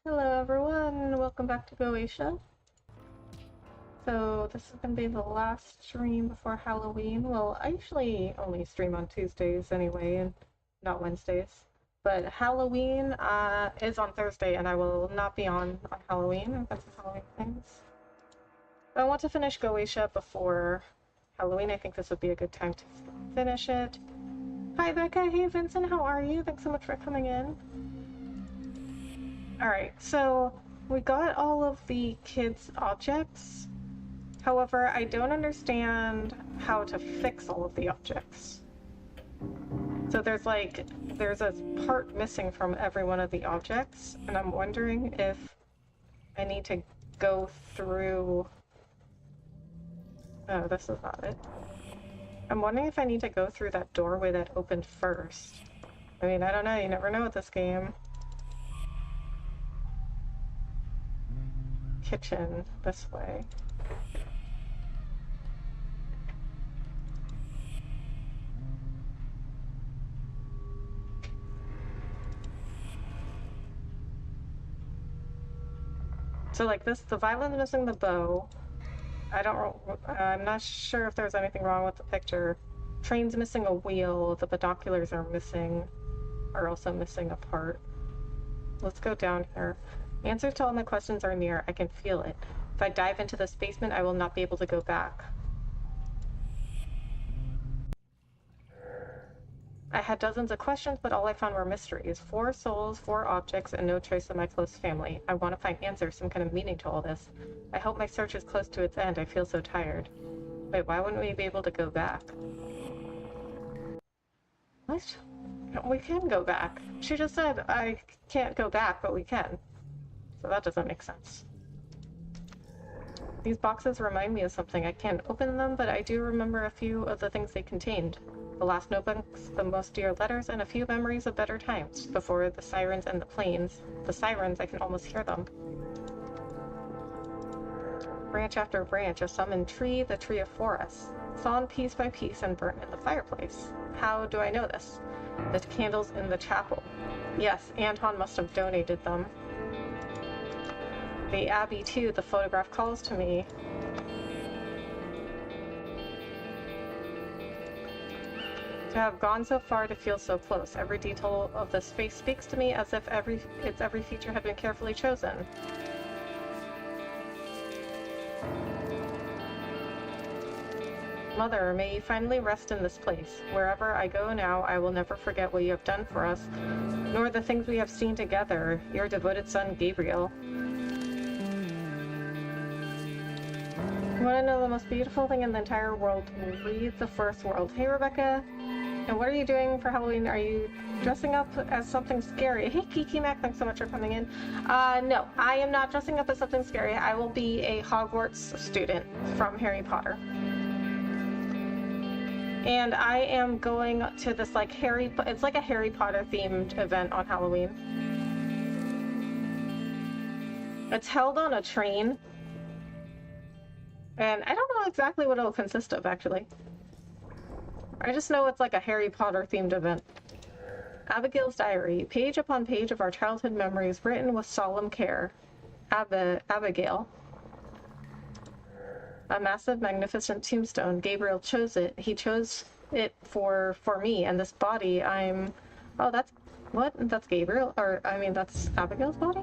Hello everyone, welcome back to Goetia. So this is going to be the last stream before Halloween. Well, I usually only stream on Tuesdays anyway, and not Wednesdays. But Halloween is on Thursday, and I will not be on Halloween. I've got some Halloween things. But I want to finish Goetia before Halloween. I think this would be a good time to finish it. Hi Becca, hey Vincent, how are you? Thanks so much for coming in. Alright, so we got all of the kids' objects. However, I don't understand how to fix all of the objects. So there's a part missing from every one of the objects, and I'm wondering if I need to go through... Oh, this is not it. I'm wondering if I need to go through that doorway that opened first. I mean, I don't know, you never know with this game. Kitchen, this way. So like this, the violin's missing the bow. I'm not sure if there's anything wrong with the picture. Train's missing a wheel, the binoculars are also missing a part. Let's go down here. Answers to all my questions are near. I can feel it. If I dive into this basement, I will not be able to go back. I had dozens of questions, but all I found were mysteries. 4 souls, 4 objects, and no trace of my close family. I want to find answers, some kind of meaning to all this. I hope my search is close to its end. I feel so tired. Wait, why wouldn't we be able to go back? What? We can go back. She just said I can't go back, but we can. So that doesn't make sense. These boxes remind me of something. I can't open them, but I do remember a few of the things they contained. The last notebooks, the most dear letters, and a few memories of better times, before the sirens and the planes. The sirens, I can almost hear them. Branch after branch, a summoned tree, the tree of forests, sawn piece by piece and burnt in the fireplace. How do I know this? The candles in the chapel. Yes, Anton must have donated them. The Abbey, too, the photograph calls to me. To have gone so far to feel so close. Every detail of this face speaks to me as if every feature had been carefully chosen. Mother, may you finally rest in this place. Wherever I go now, I will never forget what you have done for us, nor the things we have seen together. Your devoted son, Gabriel. You want to know the most beautiful thing in the entire world? Read the first world. Hey, Rebecca. And what are you doing for Halloween? Are you dressing up as something scary? Hey, Kiki Mac, thanks so much for coming in. No, I am not dressing up as something scary. I will be a Hogwarts student from Harry Potter. And I am going to this it's like a Harry Potter themed event on Halloween. It's held on a train. And I don't know exactly what it'll consist of, actually. I just know it's like a Harry Potter themed event. Abigail's diary. Page upon page of our childhood memories written with solemn care. Abigail. A massive, magnificent tombstone. Gabriel chose it. He chose it for me, and this body, Oh, that's... What? That's Gabriel? That's Abigail's body?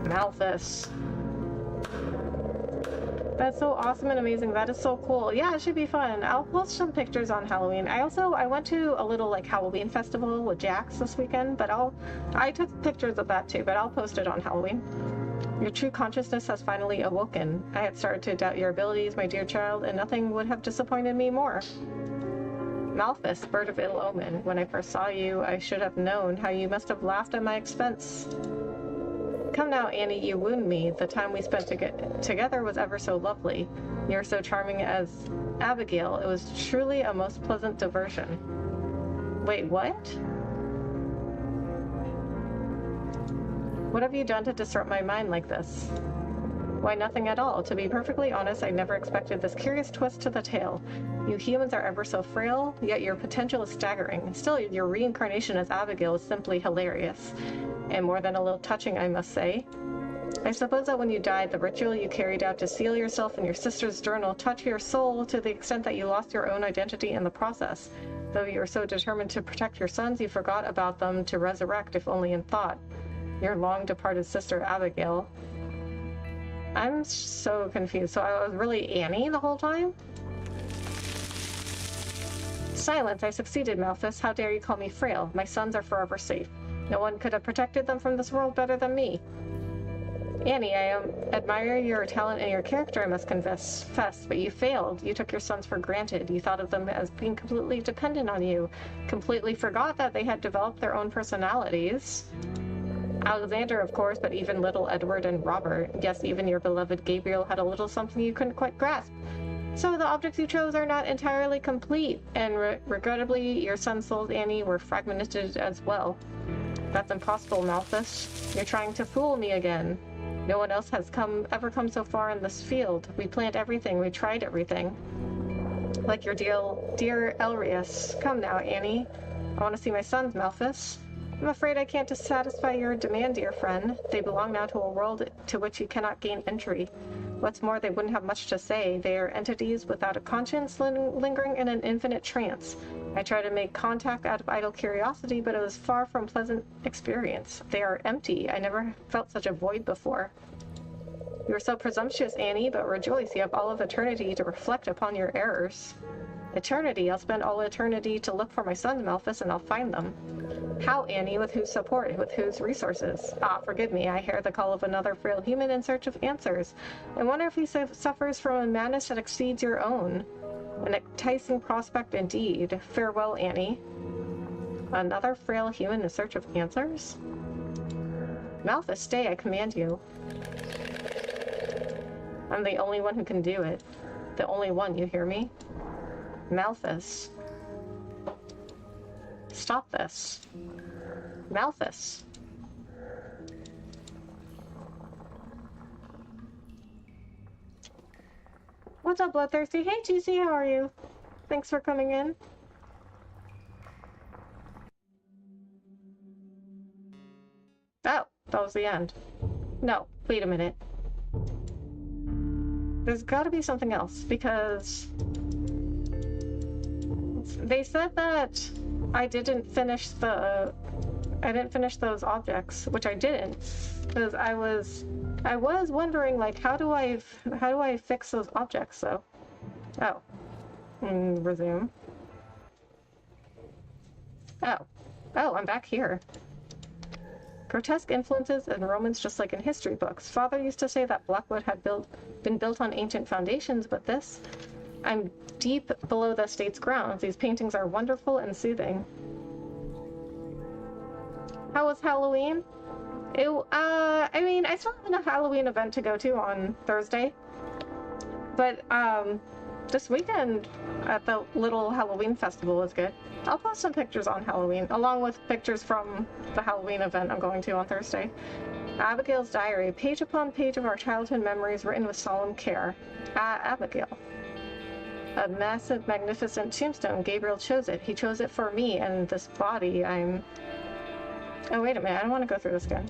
Malthus. That's so awesome and amazing. That is so cool. Yeah, it should be fun. I'll post some pictures on Halloween. I went to a little Halloween festival with Jax this weekend, but I took pictures of that too, but I'll post it on Halloween. Your true consciousness has finally awoken. I had started to doubt your abilities, my dear child, and nothing would have disappointed me more. Malthus, bird of ill omen. When I first saw you, I should have known how you must have laughed at my expense. Come now, Annie, you wound me. The time we spent together was ever so lovely. You're so charming as Abigail. It was truly a most pleasant diversion. Wait, what? What have you done to disrupt my mind like this? Why, nothing at all. To be perfectly honest, I never expected this curious twist to the tale. You humans are ever so frail, yet your potential is staggering. Still, your reincarnation as Abigail is simply hilarious. And more than a little touching, I must say. I suppose that when you died, the ritual you carried out to seal yourself in your sister's journal touched your soul to the extent that you lost your own identity in the process. Though you were so determined to protect your sons, you forgot about them to resurrect, if only in thought. Your long-departed sister, Abigail. I'm so confused. So I was really Annie the whole time? Silence. I succeeded, Malthus. How dare you call me frail? My sons are forever safe. No one could have protected them from this world better than me. Annie, I admire your talent and your character, I must confess, but you failed. You took your sons for granted. You thought of them as being completely dependent on you. Completely forgot that they had developed their own personalities. Alexander, of course, but even little Edward and Robert. Yes, even your beloved Gabriel had a little something you couldn't quite grasp. So the objects you chose are not entirely complete, and regrettably, your son's souls, Annie, were fragmented as well. That's impossible, Malthus. You're trying to fool me again. No one else has ever come so far in this field. We planned everything. We tried everything. Like your dear Elrius. Come now, Annie. I want to see my sons, Malthus. I'm afraid I can't satisfy your demand, dear friend. They belong now to a world to which you cannot gain entry. What's more, they wouldn't have much to say. They are entities without a conscience lingering in an infinite trance. I tried to make contact out of idle curiosity, but it was far from pleasant experience. They are empty. I never felt such a void before. You are so presumptuous, Annie, but rejoice, you have all of eternity to reflect upon your errors. Eternity? I'll spend all eternity to look for my sons, Malthus, and I'll find them. How, Annie? With whose support? With whose resources? Ah, forgive me, I hear the call of another frail human in search of answers. I wonder if he suffers from a madness that exceeds your own. An enticing prospect indeed. Farewell, Annie. Another frail human in search of answers? Malthus, stay, I command you. I'm the only one who can do it. The only one, you hear me? Malthus. Stop this. Malthus. What's up, Bloodthirsty? Hey, GC, how are you? Thanks for coming in. Oh, that was the end. No, wait a minute. There's gotta be something else, because they said that I didn't finish those objects, which I didn't, because I was wondering, like, how do I fix those objects, though? Oh. Resume. Oh, I'm back here. Grotesque influences and Romans, just like in history books. Father used to say that Blackwood had been built on ancient foundations, but this... I'm deep below the state's grounds. These paintings are wonderful and soothing. How was Halloween? I mean, I still have a Halloween event to go to on Thursday. But, this weekend at the little Halloween festival was good. I'll post some pictures on Halloween, along with pictures from the Halloween event I'm going to on Thursday. Abigail's diary, page upon page of our childhood memories written with solemn care. Abigail. A massive, magnificent tombstone. Gabriel chose it. He chose it for me, and this body, Oh, wait a minute. I don't want to go through this again.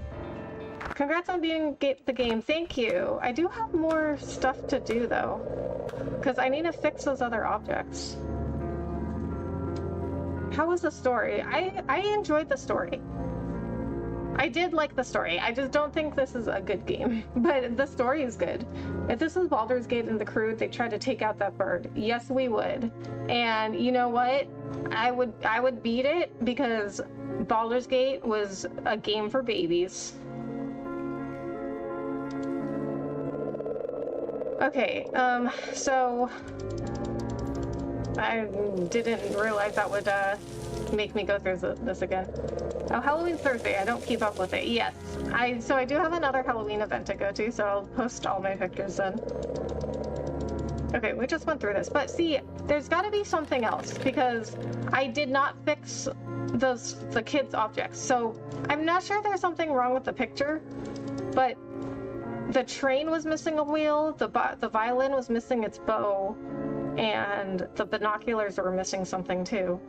Congrats on beating the game. Thank you. I do have more stuff to do, though, because I need to fix those other objects. How was the story? I enjoyed the story. I did like the story. I just don't think this is a good game, but the story is good. If this was Baldur's Gate and the crew, they tried to take out that bird. Yes, we would. And you know what? I would beat it because Baldur's Gate was a game for babies. Okay, so I didn't realize that would make me go through this again. Oh, Halloween's Thursday. I don't keep up with it. Yes. So I do have another Halloween event to go to, so I'll post all my pictures then. Okay, we just went through this. But see, there's got to be something else, because I did not fix the kids' objects. So I'm not sure there's something wrong with the picture, but the train was missing a wheel, the violin was missing its bow, And the binoculars were missing something too.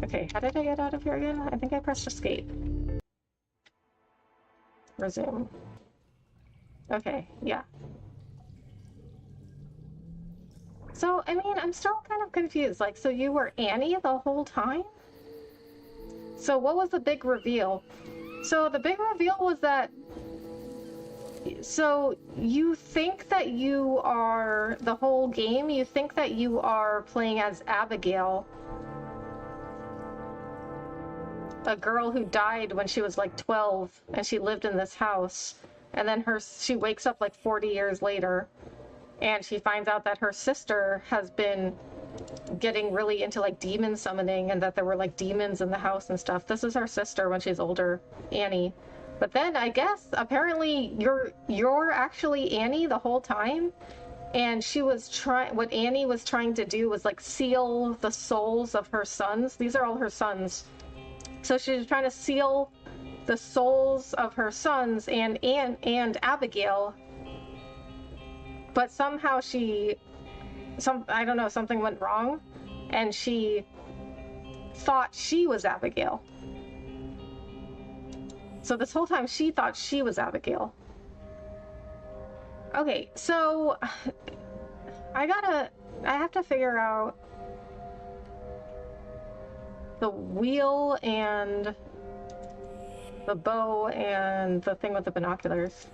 Okay, how did I get out of here again? I think I pressed escape. Resume. Okay, yeah. So, I mean, I'm still kind of confused. Like, so you were Annie the whole time? So what was the big reveal? So the big reveal was that... So you think that you are... The whole game, you think that you are playing as Abigail, a girl who died when she was like 12 and she lived in this house, and then she wakes up like 40 years later and she finds out that her sister has been getting really into like demon summoning and that there were like demons in the house and stuff. This is her sister when she's older, Annie. But then I guess apparently you're actually Annie the whole time, and she was what Annie was trying to do was like seal the souls of her sons. These are all her sons. So she's trying to seal the souls of her sons and Abigail, but somehow I don't know, something went wrong, and she thought she was Abigail. So this whole time she thought she was Abigail. Okay, so I have to figure out the wheel and the bow and the thing with the binoculars.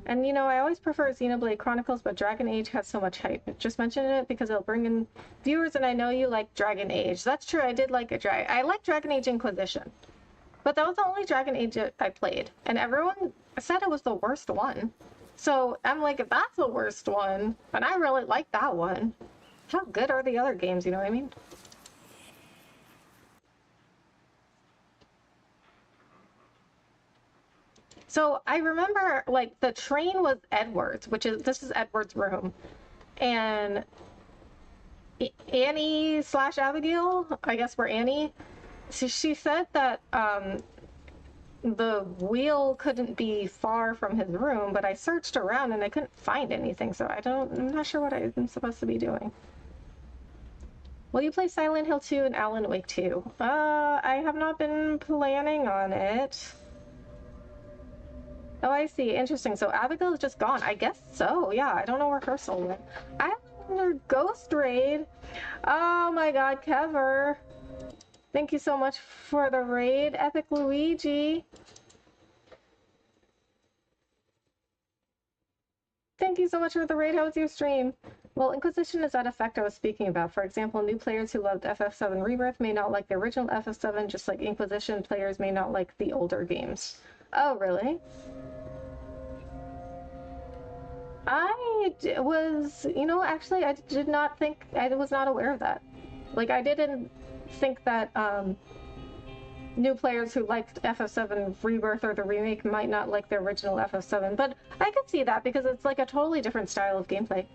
And you know, I always prefer Xenoblade Chronicles, but Dragon Age has so much hype. Just mention it because it'll bring in viewers, and I know you like Dragon Age. That's true, I did like I like Dragon Age Inquisition. But that was the only Dragon Age I played, and everyone said it was the worst one. So I'm like, if that's the worst one, and I really like that one, how good are the other games, you know what I mean? So I remember, like, the train was Edward's, this is Edward's room. And Annie / Abigail, I guess we're Annie. So she said that the wheel couldn't be far from his room, but I searched around and I couldn't find anything. So I'm not sure what I'm supposed to be doing. Will you play Silent Hill 2 and Alan Wake 2? I have not been planning on it. Oh, I see. Interesting. So Abigail is just gone. I guess so. Yeah, I don't know where her soul went. I have another ghost raid. Oh my god, Kever. Thank you so much for the raid, Epic Luigi. Thank you so much for the raid. How was your stream? Well, Inquisition is that effect I was speaking about. For example, new players who loved FF7 Rebirth may not like the original FF7, just like Inquisition players may not like the older games. Oh, really? I was, you know, actually, I did not think, I was not aware of that. Like, I didn't think that new players who liked FF7 Rebirth or the remake might not like the original FF7, but I could see that because it's like a totally different style of gameplay.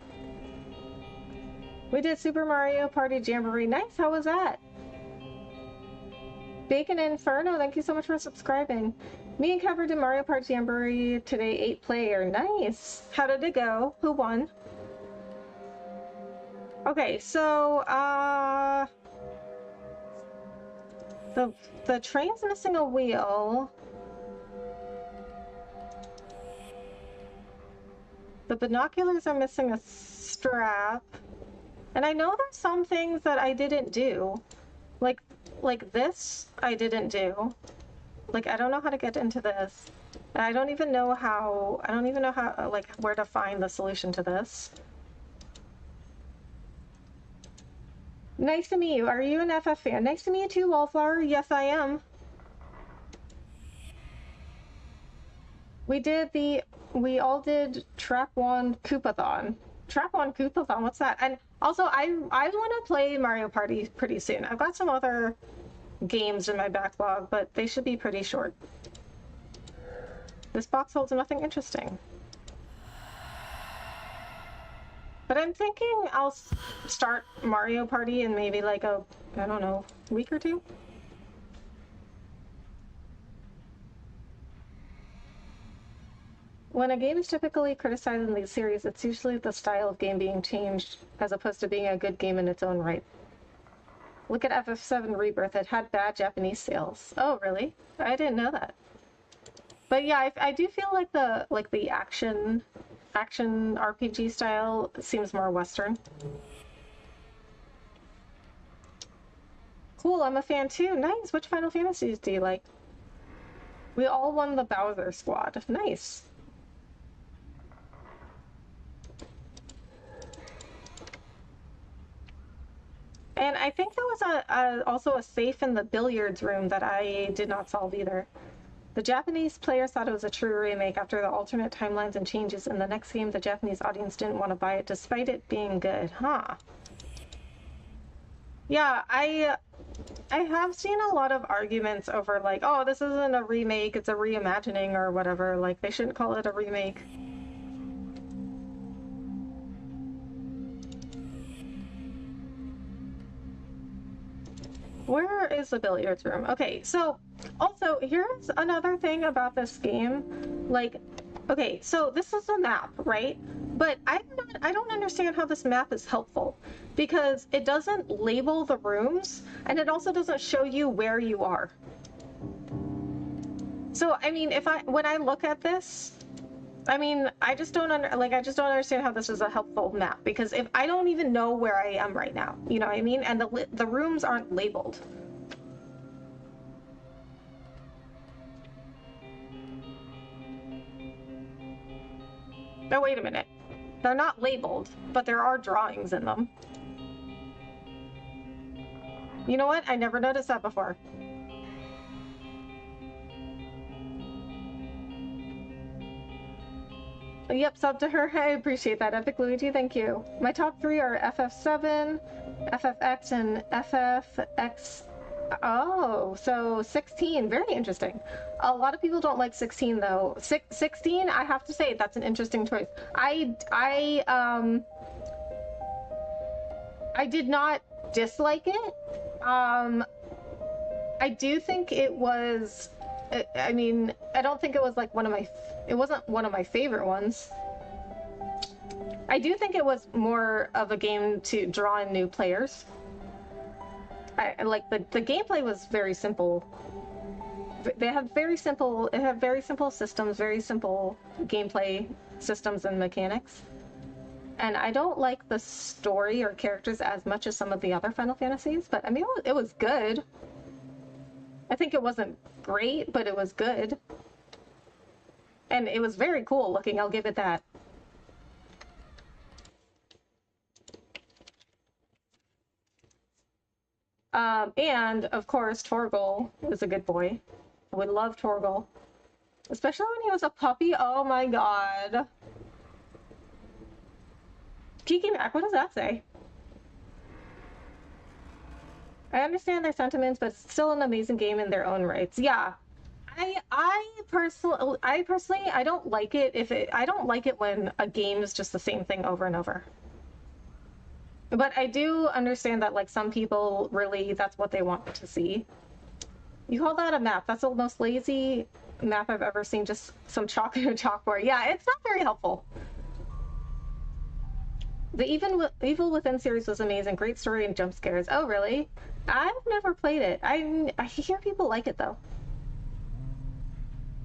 We did Super Mario Party Jamboree. Nice, how was that? Bacon Inferno, thank you so much for subscribing. Me and Kever did Mario Party Jamboree today, 8-player. Nice. How did it go? Who won? Okay, so the train's missing a wheel. The binoculars are missing a strap. And I know there's some things that I didn't do. Like this, I didn't do. Like, I don't know how to get into this. And I don't even know how, like, where to find the solution to this. Nice to meet you. Are you an FF fan? Nice to meet you too, Wallflower. Yes, I am. We all did Trap 1 Koopathon. Trap 1 Koopathon, what's that? And also, I want to play Mario Party pretty soon. I've got some other games in my backlog, but they should be pretty short. This box holds nothing interesting. But I'm thinking I'll start Mario Party in maybe like a, I don't know, week or two. When a game is typically criticized in the series, it's usually the style of game being changed as opposed to being a good game in its own right. Look at FF7 Rebirth. It had bad Japanese sales. Oh, really? I didn't know that. But yeah, I do feel like the action RPG style seems more Western. Cool, I'm a fan too. Nice. Which Final Fantasies do you like? We all won the Bowser squad. Nice. And I think there was also a safe in the billiards room that I did not solve either. The Japanese players thought it was a true remake after the alternate timelines and changes in the next game. The Japanese audience didn't want to buy it despite it being good. Huh. Yeah, I have seen a lot of arguments over like, oh, this isn't a remake, it's a reimagining or whatever. Like, they shouldn't call it a remake. Where is the billiards room? Okay, so also here's another thing about this game. Like, okay, so this is a map, right? But I don't understand how this map is helpful because it doesn't label the rooms and it also doesn't show you where you are. So, I mean, when I look at this, I mean, I just don't understand how this is a helpful map because if I don't even know where I am right now, you know what I mean? And the rooms aren't labeled. Oh, wait a minute. They're not labeled, but there are drawings in them. You know what? I never noticed that before. Yep, sub to her. I appreciate that. Epic Luigi, thank you. My top 3 are FF7, FFX, and FFX. Oh, so 16. Very interesting. A lot of people don't like 16 though. 16, I have to say, that's an interesting choice. I did not dislike it. I do think it was. I mean, I don't think it was like it wasn't one of my favorite ones. I do think it was more of a game to draw in new players. I like the gameplay was very simple. It had very simple systems, very simple gameplay systems and mechanics. And I don't like the story or characters as much as some of the other Final Fantasies, but I mean, it was good. I think it wasn't great, but it was good. And it was very cool looking, I'll give it that. And, of course, Torgal was a good boy. We love Torgal. Especially when he was a puppy. Oh my god. Peeking back, what does that say? I understand their sentiments, but it's still an amazing game in their own rights. Yeah. I personally I don't like it I don't like it when a game is just the same thing over and over. But I do understand that like some people really that's what they want to see. You call that a map? That's the most lazy map I've ever seen, just some chalk and a chalkboard. Yeah, it's not very helpful. The Evil Within series was amazing. Great story and jump scares. Oh, really? I've never played it. I hear people like it though.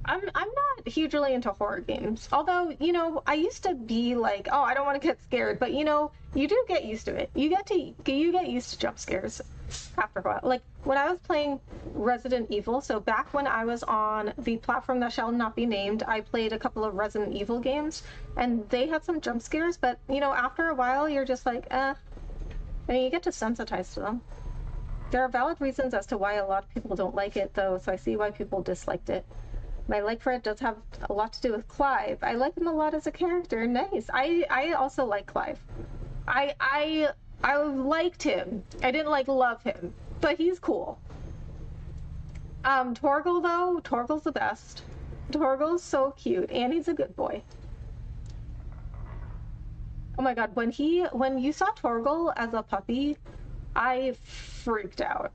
I'm not hugely into horror games. Although, you know, I used to be like, oh, I don't want to get scared, but you know, you do get used to it. You get used to jump scares after a while. Like when I was playing Resident Evil, so back when I was on the platform that shall not be named, I played a couple of Resident Evil games and they had some jump scares, but you know, after a while you're just like, and you get desensitized to them. There are valid reasons as to why a lot of people don't like it though, so I see why people disliked it. My like for it does have a lot to do with Clive. I like him a lot as a character. Nice. I also like Clive. I liked him. I didn't like love him, but he's cool. Torgal though, Torgal's the best. Torgal's so cute, and he's a good boy. Oh my god, when you saw Torgal as a puppy, I freaked out.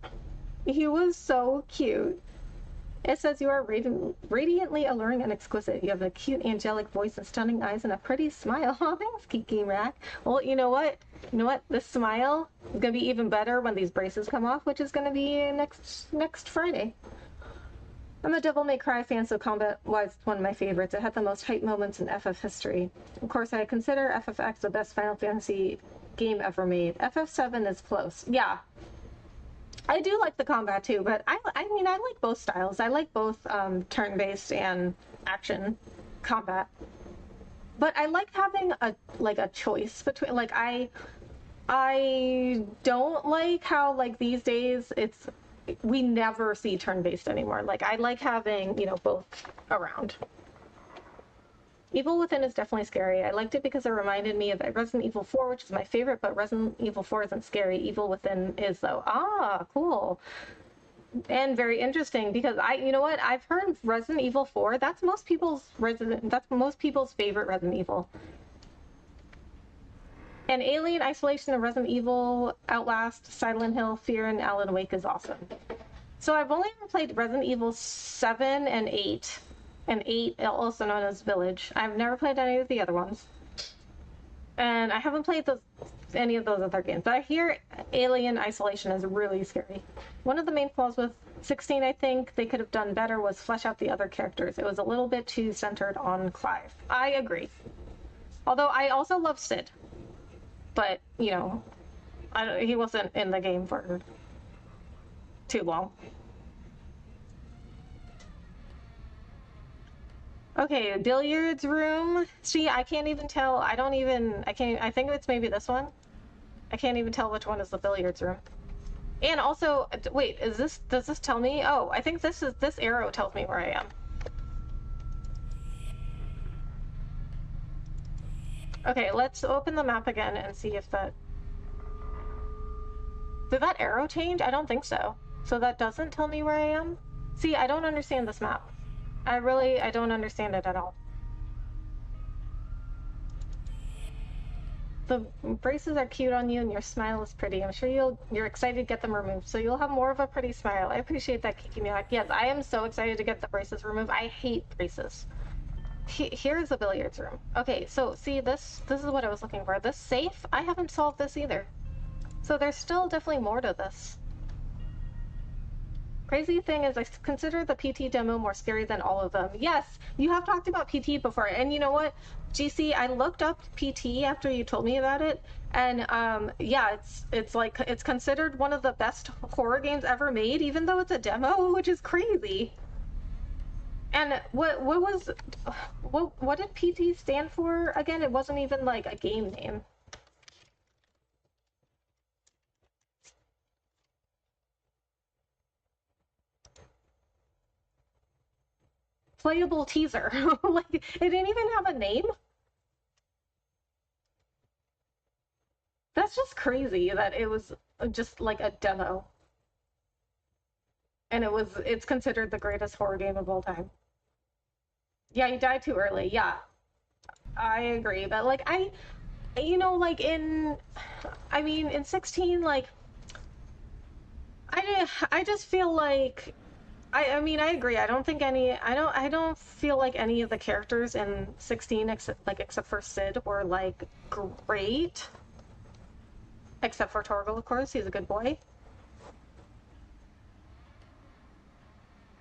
He was so cute. It says you are radiantly alluring and exquisite. You have a cute, angelic voice and stunning eyes and a pretty smile. Oh, thanks, Kiki Rack. Well, you know what? You know what? This smile is gonna be even better when these braces come off, which is gonna be next Friday. I'm a Devil May Cry fan, so combat-wise, it's one of my favorites. It had the most hype moments in FF history. Of course, I consider FFX the best Final Fantasy game ever made. FF7 is close. Yeah, I do like the combat too, but I mean, I like both styles. I like both turn-based and action combat. But I like having a choice between I don't like how like these days we never see turn-based anymore. Like I like having, both around. Evil Within is definitely scary. I liked it because it reminded me of Resident Evil 4, which is my favorite, but Resident Evil 4 isn't scary. Evil Within is though. Ah, cool. And very interesting because you know what? I've heard Resident Evil 4, that's most people's favorite Resident Evil. And Alien Isolation of Resident Evil, Outlast, Silent Hill, Fear, and Alan Wake is awesome. So I've only ever played Resident Evil 7 and 8. And 8, also known as Village. I've never played any of the other ones. And I haven't played any of those other games. But I hear Alien Isolation is really scary. One of the main flaws with 16, I think, they could have done better was flesh out the other characters. It was a little bit too centered on Clive. I agree. Although I also love Sid. But, he wasn't in the game for too long. Okay, billiards room. See, I can't even tell. I think it's maybe this one. I can't even tell which one is the billiards room. And also, wait, does this tell me? Oh, I think this arrow tells me where I am. Okay, let's open the map again and see if did that arrow change? I don't think so. So that doesn't tell me where I am? See, I don't understand this map. I don't understand it at all. The braces are cute on you and your smile is pretty. I'm sure you're excited to get them removed, so you'll have more of a pretty smile. I appreciate that, Kiki Miak. Yes, I am so excited to get the braces removed. I hate braces. Here's the billiards room. Okay, so see, this is what I was looking for. This safe, I haven't solved this either. So there's still definitely more to this. Crazy thing is I consider the PT demo more scary than all of them. Yes, you have talked about PT before, and you know what, GC, I looked up PT after you told me about it, and yeah, it's considered one of the best horror games ever made, even though it's a demo, which is crazy. And what did PT stand for again? It wasn't even like a game name. Playable teaser. Like, it didn't even have a name. That's just crazy that it was just like a demo. And it's considered the greatest horror game of all time. Yeah, you died too early. Yeah, I agree. But like in 16, like I just feel like I mean, I agree. I don't feel like any of the characters in 16 except for Sid were like great. Except for Torgal, of course. He's a good boy.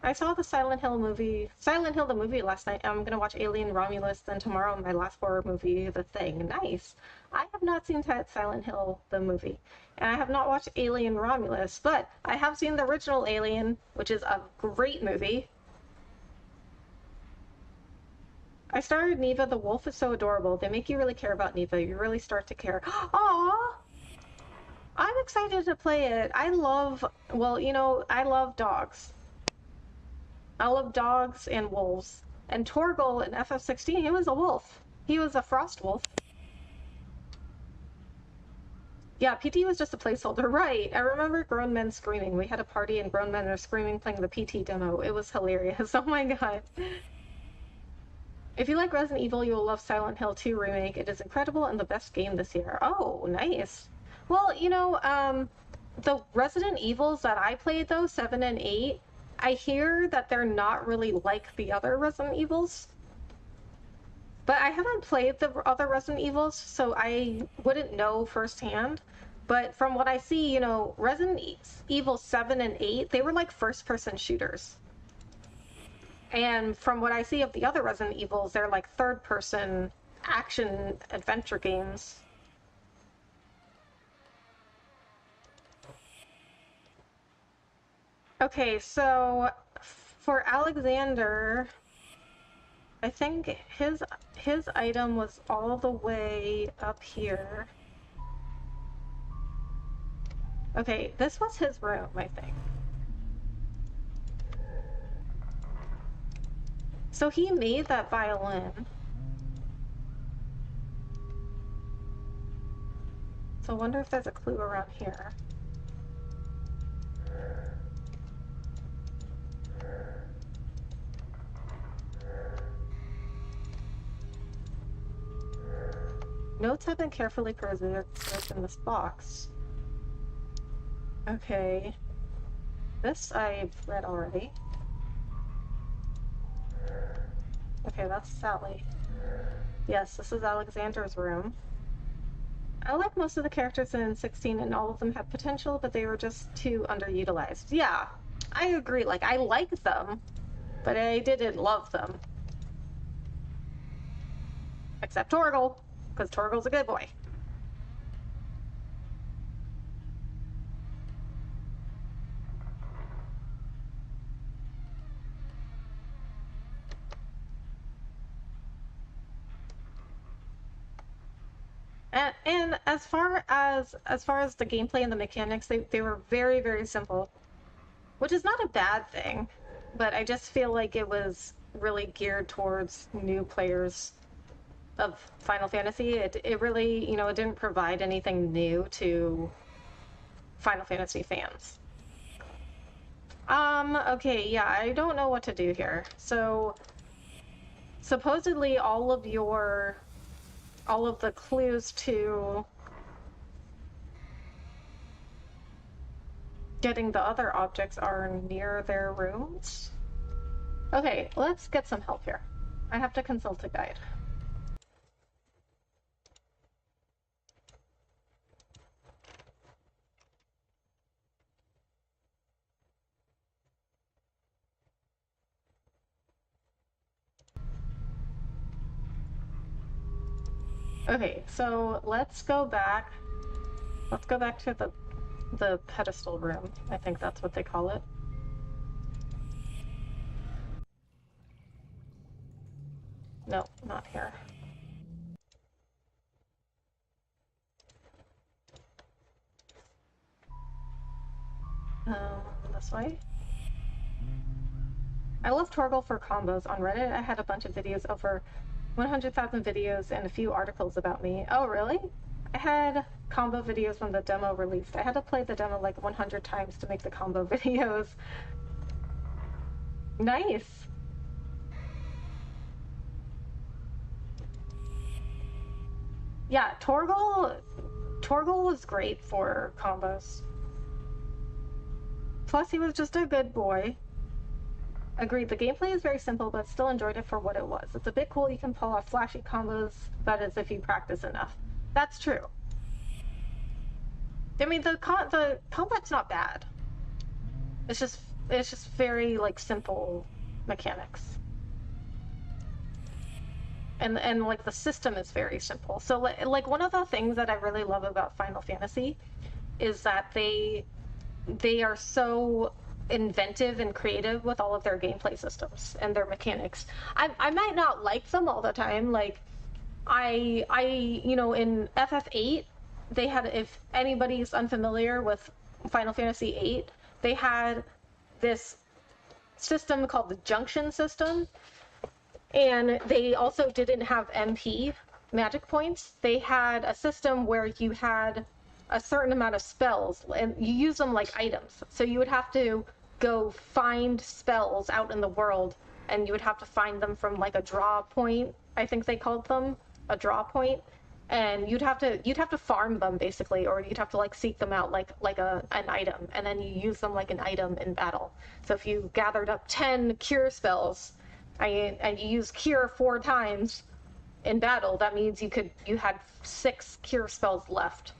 I saw the Silent Hill the movie last night. I'm gonna watch Alien Romulus, then tomorrow my last horror movie, The Thing. Nice. I have not seen Silent Hill the movie, and I have not watched Alien Romulus, but I have seen the original Alien, which is a great movie. I started Neva. The wolf is so adorable. They make you really care about Neva. You really start to care. Aww! I'm excited to play it. I love dogs. I love dogs and wolves. And Torgal in FF16, he was a wolf. He was a frost wolf. Yeah, PT was just a placeholder. Right. I remember grown men screaming. We had a party and grown men are screaming playing the PT demo. It was hilarious. Oh my god. If you like Resident Evil, you will love Silent Hill 2 Remake. It is incredible and the best game this year. Oh, nice. Well, the Resident Evils that I played, though, 7 and 8, I hear that they're not really like the other Resident Evils. But I haven't played the other Resident Evils, so I wouldn't know firsthand. But from what I see, Resident Evil 7 and 8, they were like first-person shooters. And from what I see of the other Resident Evils, they're like third-person action adventure games. Okay, so for Alexander, I think his item was all the way up here. Okay, this was his room, I think. So he made that violin. So I wonder if there's a clue around here. Notes have been carefully preserved in this box. Okay. This I've read already. Okay, that's Sally. Yes, this is Alexander's room. I like most of the characters in 16 and all of them have potential, but they were just too underutilized. Yeah, I agree. Like, I like them, but I didn't love them. Except Torgal, because Torgal's a good boy. And as far as the gameplay and the mechanics, they were very, very simple, which is not a bad thing, but I just feel like it was really geared towards new players of Final Fantasy. It really, it didn't provide anything new to Final Fantasy fans. Okay, yeah, I don't know what to do here. So supposedly all of the clues to getting the other objects are near their rooms. Okay, let's get some help here. I have to consult a guide. Okay, so let's go back. Let's go back to the pedestal room. I think that's what they call it. No, not here. This way. I love Torgal for combos. On Reddit, I had a bunch of videos, over 100,000 videos and a few articles about me. Oh, really? I had combo videos when the demo released. I had to play the demo like 100 times to make the combo videos. Nice. Yeah, Torgal was great for combos. Plus, he was just a good boy. Agreed, the gameplay is very simple, but still enjoyed it for what it was. It's a bit cool you can pull off flashy combos, that is, if you practice enough. That's true. I mean, the combat's not bad. It's just very, like, simple mechanics. And like, the system is very simple. So, like, one of the things that I really love about Final Fantasy is that they are so inventive and creative with all of their gameplay systems and their mechanics. I might not like them all the time. Like, I in FF8, they had, if anybody's unfamiliar with Final Fantasy VIII, they had this system called the junction system, and they also didn't have MP, magic points. They had a system where you had a certain amount of spells, and you use them like items. So you would have to go find spells out in the world and you would have to find them from like a draw point. I think they called them a draw point, and you'd have to farm them basically, or you'd have to like seek them out like an item, and then you use them like an item in battle. So if you gathered up 10 cure spells, and you use cure 4 times in battle, that means you had 6 cure spells left.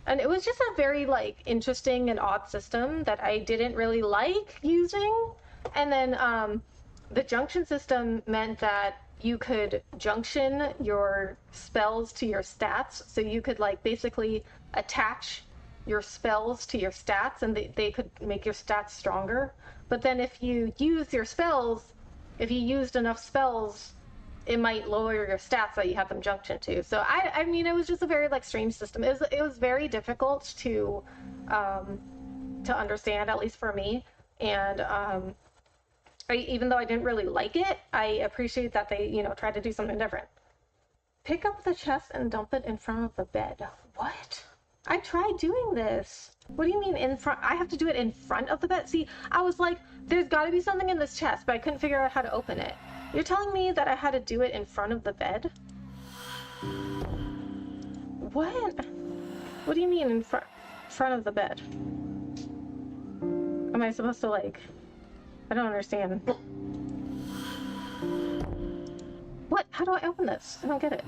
And it was just a very like interesting and odd system that I didn't really like using. And then the junction system meant that you could junction your spells to your stats, so you could like basically attach your spells to your stats, and they could make your stats stronger. But then if you used enough spells, it might lower your stats that you have them junction to. So I mean, it was just a very like strange system. It was very difficult to understand, at least for me. And even though I didn't really like it, I appreciate that they, tried to do something different. Pick up the chest and dump it in front of the bed. What? I tried doing this. What do you mean in front? I have to do it in front of the bed? See, I was like, there's got to be something in this chest, but I couldn't figure out how to open it. You're telling me that I had to do it in front of the bed? What? What do you mean in front of the bed? Am I supposed to like... I don't understand. What? How do I open this? I don't get it.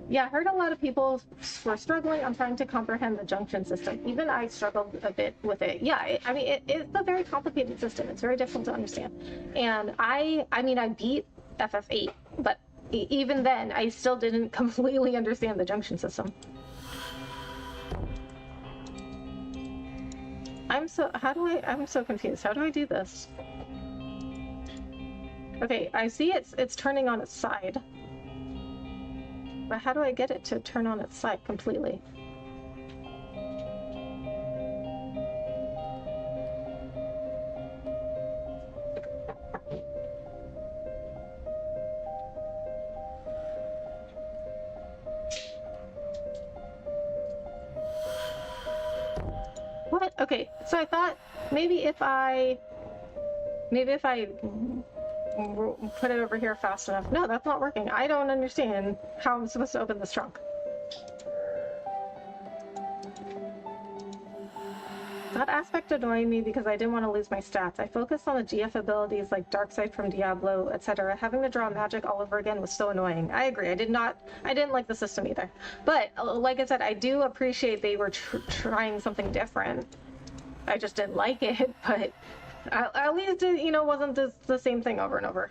Yeah, I heard a lot of people were struggling on trying to comprehend the junction system. Even I struggled a bit with it. Yeah, I mean, it's a very complicated system. It's very difficult to understand. And I beat FF8, but even then, I still didn't completely understand the junction system. I'm so confused. How do I do this? Okay, I see it's turning on its side. But how do I get it to turn on its side completely? What? Okay, so I thought maybe if I put it over here fast enough. No, that's not working. I don't understand how I'm supposed to open this trunk. That aspect annoyed me because I didn't want to lose my stats. I focused on the GF abilities like Darkseid from Diablo, etc. Having to draw magic all over again was so annoying. I agree. I didn't like the system either. But like I said, I do appreciate they were trying something different. I just didn't like it, but at least it, wasn't the same thing over and over.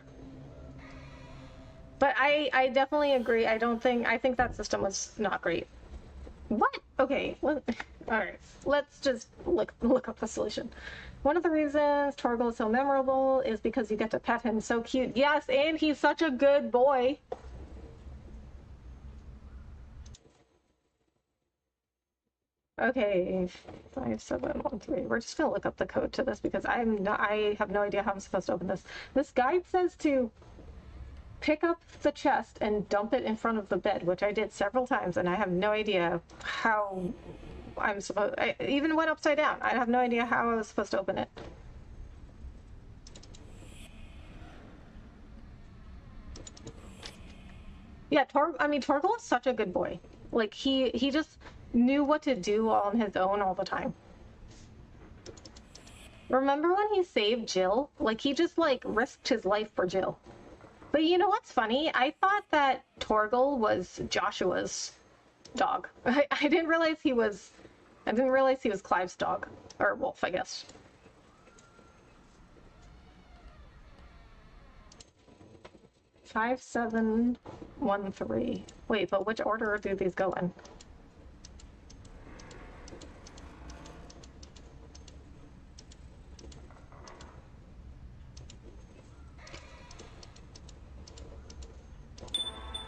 But I definitely agree. I think that system was not great. What? Okay. All right. Let's just look up the solution. One of the reasons Torgal is so memorable is because you get to pet him. So cute. Yes, and he's such a good boy. Okay, 5713. We're just gonna look up the code to this because I have no idea how I'm supposed to open this. This guide says to pick up the chest and dump it in front of the bed, which I did several times, and I have no idea how I'm supposed... I even went upside down. I have no idea how I was supposed to open it. Yeah, Torgal is such a good boy. Like, he just knew what to do on his own all the time. Remember when he saved Jill? Like, he just, like, risked his life for Jill. But you know what's funny? I thought that Torgal was Joshua's dog. I didn't realize he was Clive's dog. Or wolf, I guess. Five, 7, 1, 3. Wait, but which order do these go in?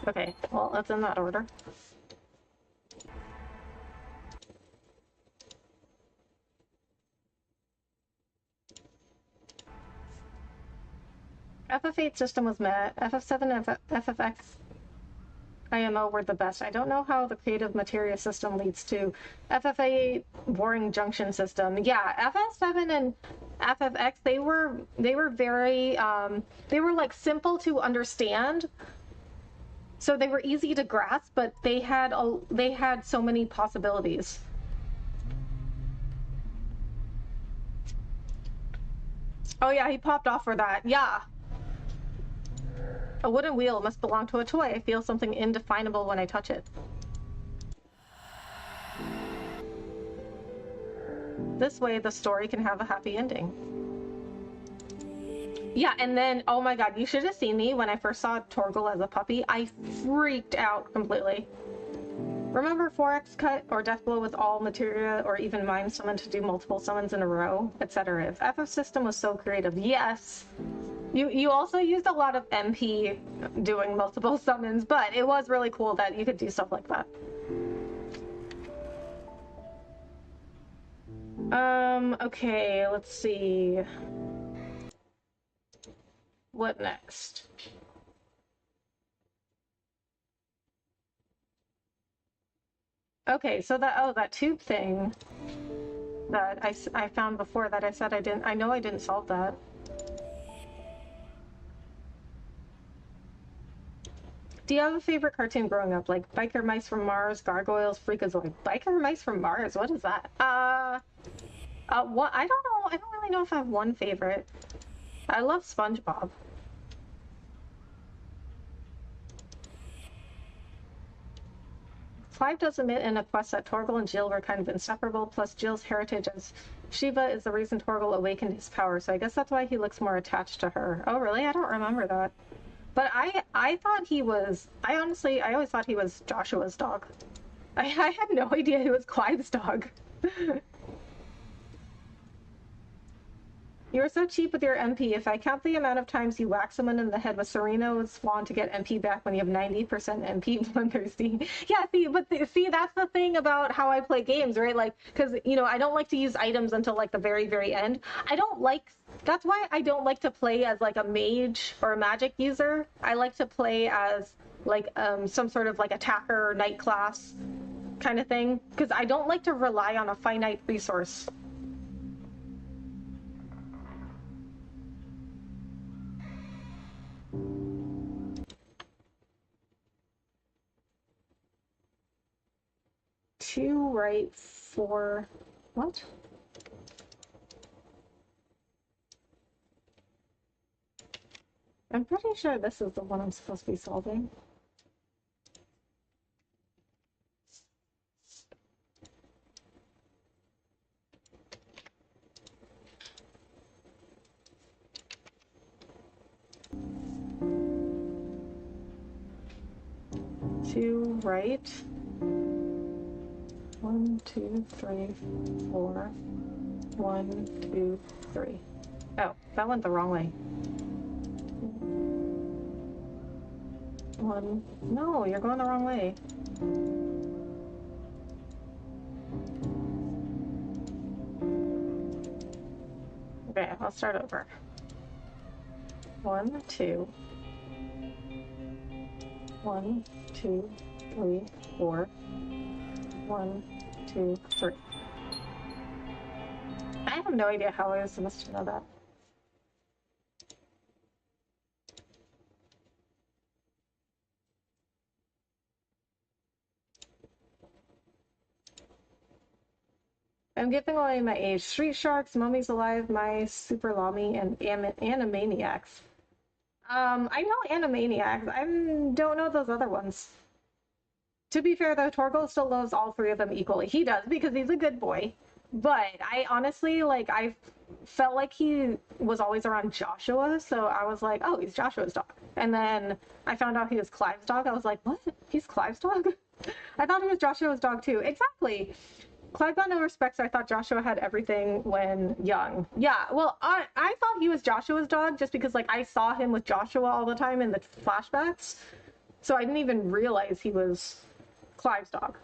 Okay, well, it's in that order. FF8 system was met. FF7 and FFX IMO were the best. I don't know how the creative materia system leads to FF8 boring junction system. Yeah, FF7 and FFX, they were very they were like simple to understand, so they were easy to grasp, but they had so many possibilities. Oh yeah, he popped off for that. Yeah. A wooden wheel must belong to a toy. I feel something indefinable when I touch it. This way, the story can have a happy ending. Yeah, and then, oh my god, you should have seen me when I first saw Torgal as a puppy. I freaked out completely. Remember 4x cut or death blow with all materia or even mime summon to do multiple summons in a row, etc. If FF system was so creative, yes. You also used a lot of MP doing multiple summons, but it was really cool that you could do stuff like that. Okay, let's see. What next? Okay, so that tube thing that I found before that I said I know I didn't solve that. Do you have a favorite cartoon growing up? Like Biker Mice from Mars, Gargoyles, Freakazoid. Biker Mice from Mars? What is that? What? I don't know. I don't really know if I have one favorite. I love SpongeBob. Clive does admit in a quest that Torgal and Jill were kind of inseparable, plus Jill's heritage as Shiva is the reason Torgal awakened his power, so I guess that's why he looks more attached to her. Oh, really? I don't remember that. But I thought he was... I always thought he was Joshua's dog. I had no idea he was Clive's dog. You're so cheap with your MP. If I count the amount of times you whack someone in the head with Sereno's wand to get MP back when you have 90% MP bloodthirsty. Yeah, see, that's the thing about how I play games, right? Like, because, I don't like to use items until, like, the very, very end. That's why I don't like to play as, like, a mage or a magic user. I like to play as, like, some sort of, like, attacker or knight class kind of thing. Because I don't like to rely on a finite resource. Two right, four... What? I'm pretty sure this is the one I'm supposed to be solving. Two right. 1, 2, 3, 4. 1, 2, 3. Oh, that went the wrong way. One. No, you're going the wrong way. Okay, I'll start over. 1, 2. 1, 2, 3, 4. 1, 2, 3. I have no idea how I was supposed to know that. I'm giving away my age. Street Sharks, Mummies Alive, My Super Lamy, and Animaniacs. I know Animaniacs. I don't know those other ones. To be fair, though, Torgal still loves all three of them equally. He does, because he's a good boy. But I honestly, I felt like he was always around Joshua, so I was like, oh, he's Joshua's dog. And then I found out he was Clive's dog. I was like, what? He's Clive's dog? I thought he was Joshua's dog, too. Exactly. Clive got no respect, so I thought Joshua had everything when young. Yeah, well, I thought he was Joshua's dog just because, I saw him with Joshua all the time in the flashbacks. So I didn't even realize he was Clive's dog.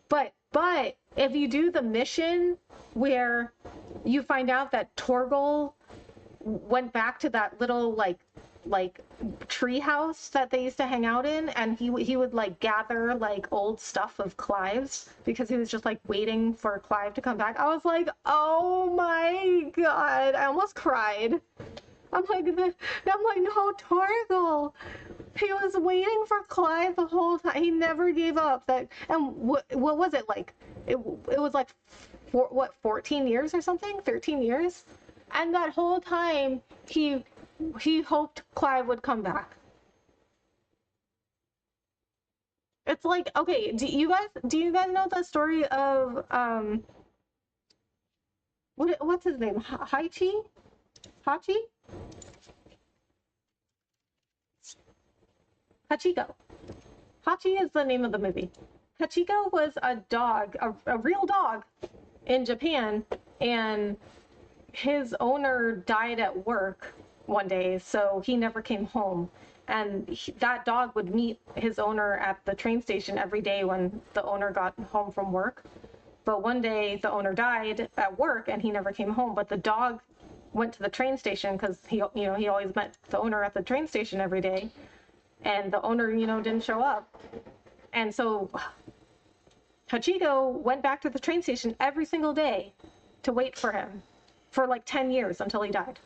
But if you do the mission where you find out that Torgal went back to that little like tree house that they used to hang out in, and he would like gather like old stuff of Clive's because he was just like waiting for Clive to come back. I was like, oh my god, I almost cried. I'm like, no, Torgal. He was waiting for Clive the whole time. He never gave up. That, and what was it like? It was like 14 years or something, 13 years, and that whole time he hoped Clive would come back. It's like, okay, do you guys know the story of what's his name? Hachi? Hachiko. Hachi is the name of the movie. Hachiko was a dog, a real dog in Japan, and his owner died at work one day, so he never came home. And that dog would meet his owner at the train station every day when the owner got home from work. But one day the owner died at work and he never came home. But the dog went to the train station because he always met the owner at the train station every day. And the owner, didn't show up. And so Hachiko went back to the train station every single day to wait for him for like 10 years until he died.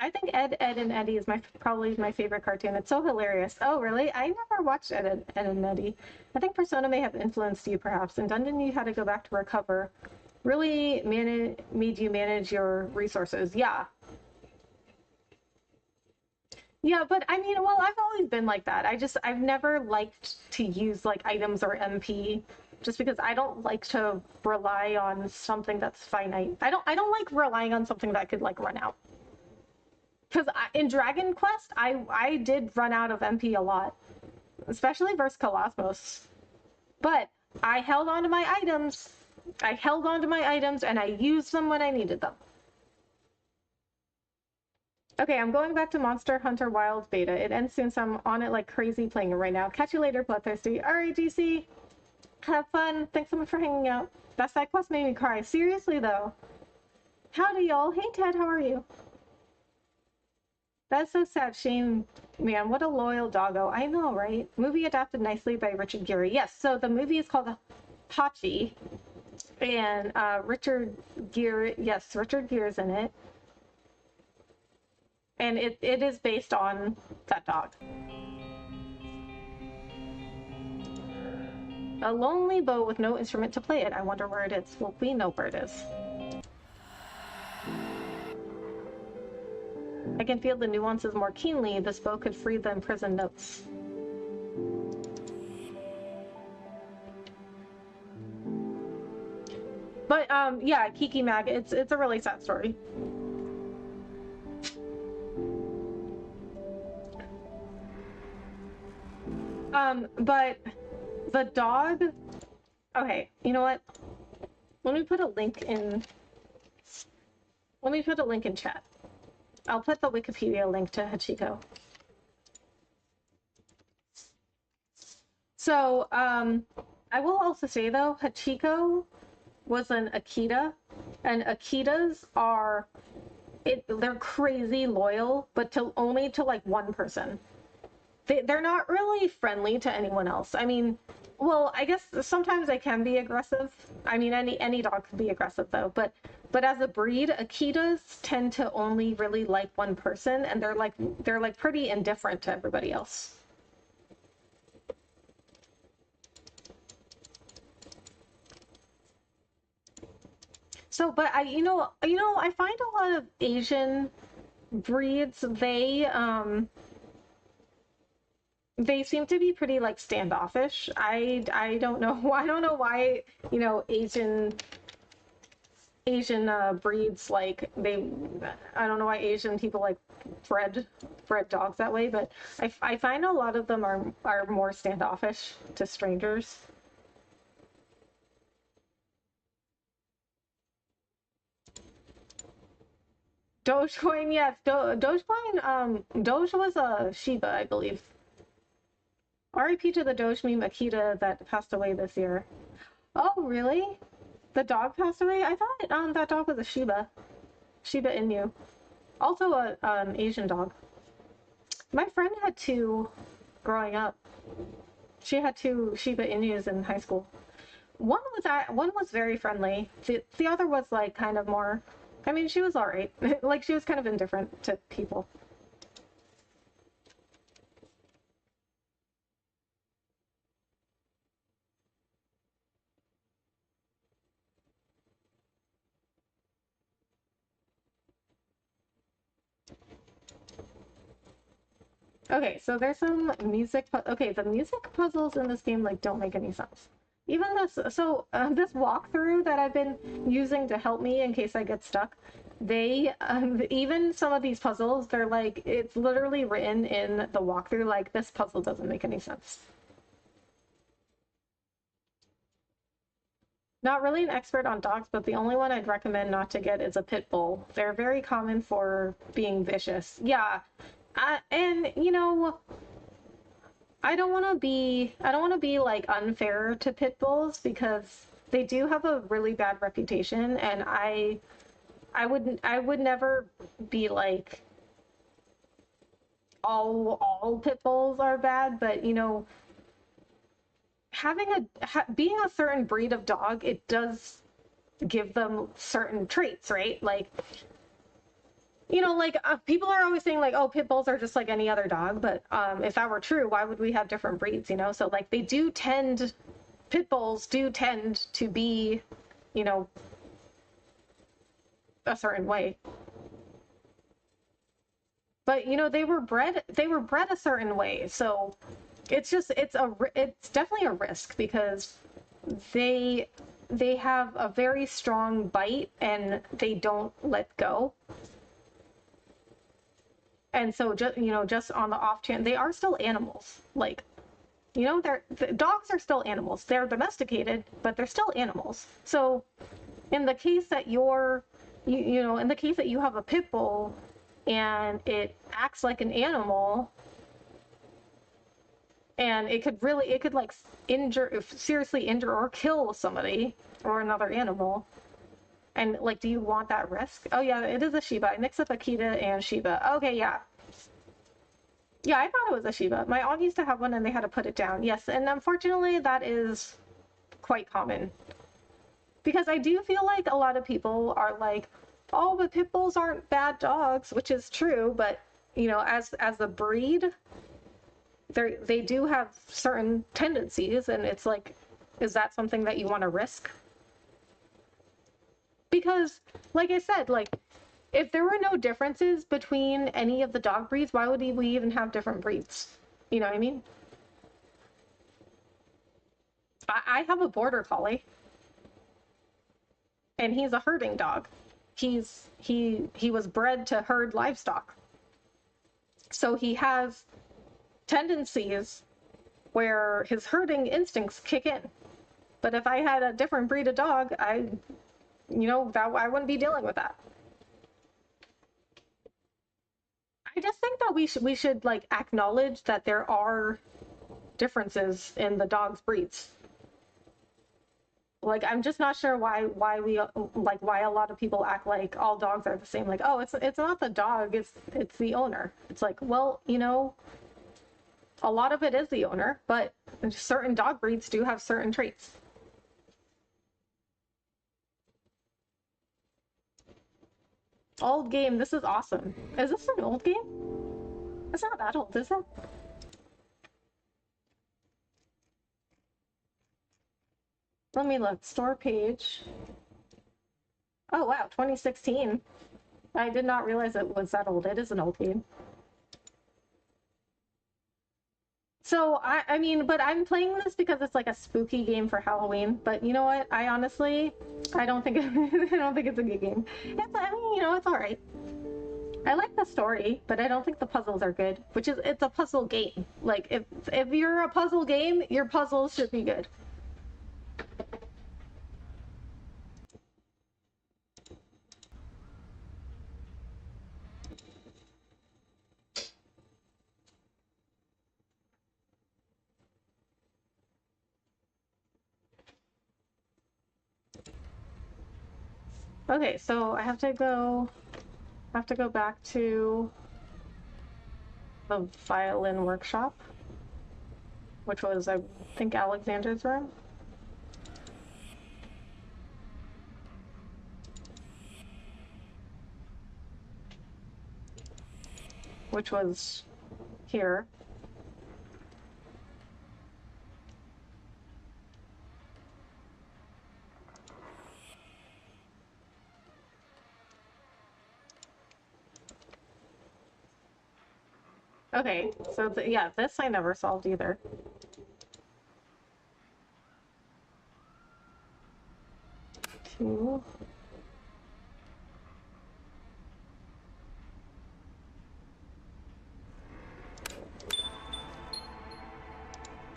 I think Ed, and Eddie is probably my favorite cartoon. It's so hilarious. Oh, really? I never watched Ed, and Eddie. I think Persona may have influenced you, perhaps. And Dundon, you had to go back to recover. Really made you manage your resources. Yeah. Yeah, but I mean, well, I've always been like that. I've never liked to use like items or MP just because I don't like to rely on something that's finite. I don't like relying on something that could like run out. Because in Dragon Quest, I did run out of MP a lot, especially versus Colosmos. But I held on to my items. And I used them when I needed them. Okay, I'm going back to Monster Hunter Wilds beta. It ends soon, so I'm on it like crazy playing it right now. Catch you later, Bloodthirsty. Alright, GC. Have fun. Thanks so much for hanging out. That side quest made me cry. Seriously, though. Howdy, y'all. Hey, Ted. How are you? That's so sad. Shame, man. What a loyal doggo. I know, right? Movie adapted nicely by Richard Gere. Yes, so the movie is called Hachi. And Richard Gere is in it. And it is based on that dog. A lonely bow with no instrument to play it. I wonder where it is. Well, we know where it is. I can feel the nuances more keenly. This bow could free the imprisoned notes. But yeah, Kiki Mag, it's a really sad story. But the dog, okay, you know what? Let me put a link in chat. I'll put the Wikipedia link to Hachiko. So, I will also say though, Hachiko was an Akita, and Akitas they're crazy loyal, but only to like one person. They're not really friendly to anyone else. I mean, well, I guess sometimes they can be aggressive. I mean, any dog can be aggressive though, but as a breed, Akitas tend to only really like one person, and they're like pretty indifferent to everybody else. So, but I find a lot of Asian breeds, they seem to be pretty like standoffish. I don't know why, Asian breeds like I don't know why Asian people like bred dogs that way, but I find a lot of them are more standoffish to strangers. Dogecoin, yes, Dogecoin. Doge was a Shiba, I believe. RIP to the Doge meme Akita that passed away this year. Oh, really? The dog passed away? I thought that dog was a Shiba. Shiba Inu. Also an Asian dog. My friend had two growing up. She had two Shiba Inus in high school. One was very friendly. The other was like kind of more. I mean, she was all right. Like she was kind of indifferent to people. Okay, so there's some okay, the music puzzles in this game like don't make any sense. Even this walkthrough that I've been using to help me in case I get stuck, they even some of these puzzles, they're like it's literally written in the walkthrough like this puzzle doesn't make any sense. Not really an expert on dogs, but the only one I'd recommend not to get is a pit bull. They're very common for being vicious. Yeah. And you know, I don't want to be like unfair to pit bulls because they do have a really bad reputation and I would never be like all pit bulls are bad, but you know, being a certain breed of dog, it does give them certain traits, right? Like you know, like people are always saying like, oh, pit bulls are just like any other dog, but if that were true, why would we have different breeds? You know, so like pit bulls do tend to be, you know, a certain way. But you know, they were bred a certain way, so it's definitely a risk because they they have a very strong bite and they don't let go. And so just you know, just on the off chance, they are still animals. Like you know, dogs are still animals. They're domesticated, but they're still animals. So in the case that you know, in the case that you have a pit bull and it acts like an animal and it could like seriously injure or kill somebody or another animal. And like, do you want that risk? Oh yeah, it is a Shiba. I mix up Akita and Shiba. Okay, yeah. Yeah, I thought it was a Shiba. My aunt used to have one and they had to put it down. Yes, and unfortunately that is quite common. Because I do feel like a lot of people are like, oh, but pit bulls aren't bad dogs, which is true, but you know, as a breed, they do have certain tendencies, and it's like, is that something that you want to risk? Because, like I said, like if there were no differences between any of the dog breeds, why would we even have different breeds? You know what I mean? I have a border collie, and he's a herding dog. He was bred to herd livestock, so he has tendencies where his herding instincts kick in. But if I had a different breed of dog, you know, that I wouldn't be dealing with that. I just think that we should like acknowledge that there are differences in the dog's breeds. Like I'm just not sure why a lot of people act like all dogs are the same. Like, oh, it's not the dog, it's the owner. It's like, well, you know, a lot of it is the owner, but certain dog breeds do have certain traits. Old game. This is awesome. Is this an old game? It's not that old, is it? Let me look. Store page. Oh wow, 2016. I did not realize it was that old. It is an old game. So I mean, but I'm playing this because it's like a spooky game for Halloween. But you know what? I honestly, I don't think I don't think it's a good game. I mean, you know, it's all right. I like the story, but I don't think the puzzles are good. It's a puzzle game. Like if you're a puzzle game, your puzzles should be good. Okay, so I have to go Have to go back to the violin workshop, which was, I think, Alexander's room. Which was here. Okay, so yeah, this I never solved either. Two.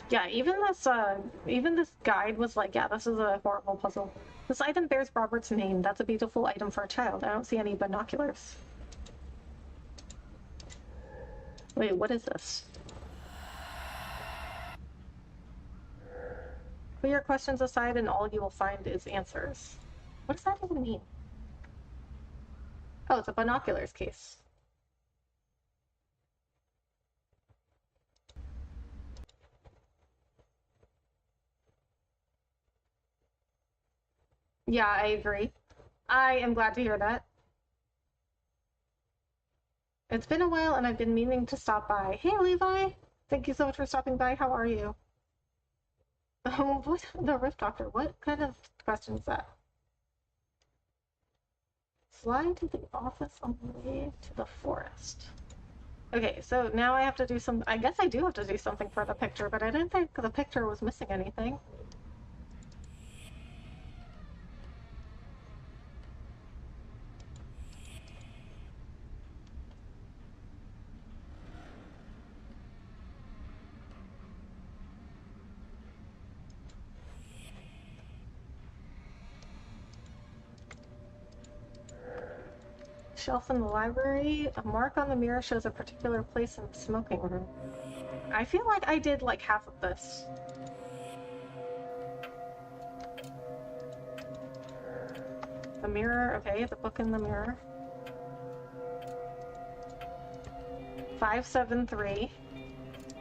Yeah, even this guide was like, yeah, this is a horrible puzzle. This item bears Robert's name. That's a beautiful item for a child. I don't see any binoculars. Wait, what is this? Put your questions aside and all you will find is answers. What does that even mean? Oh, it's a binoculars case. Yeah, I agree. I am glad to hear that. It's been a while and I've been meaning to stop by. Hey, Levi! Thank you so much for stopping by. How are you? What? The Rift Doctor? What kind of question is that? Fly to the office on the way to the forest. Okay, so now I have to do some. I guess I do have to do something for the picture, but I didn't think the picture was missing anything. Shelf in the library. A mark on the mirror shows a particular place in the smoking room. I feel like I did like half of this. The mirror, okay, the book in the mirror. 573.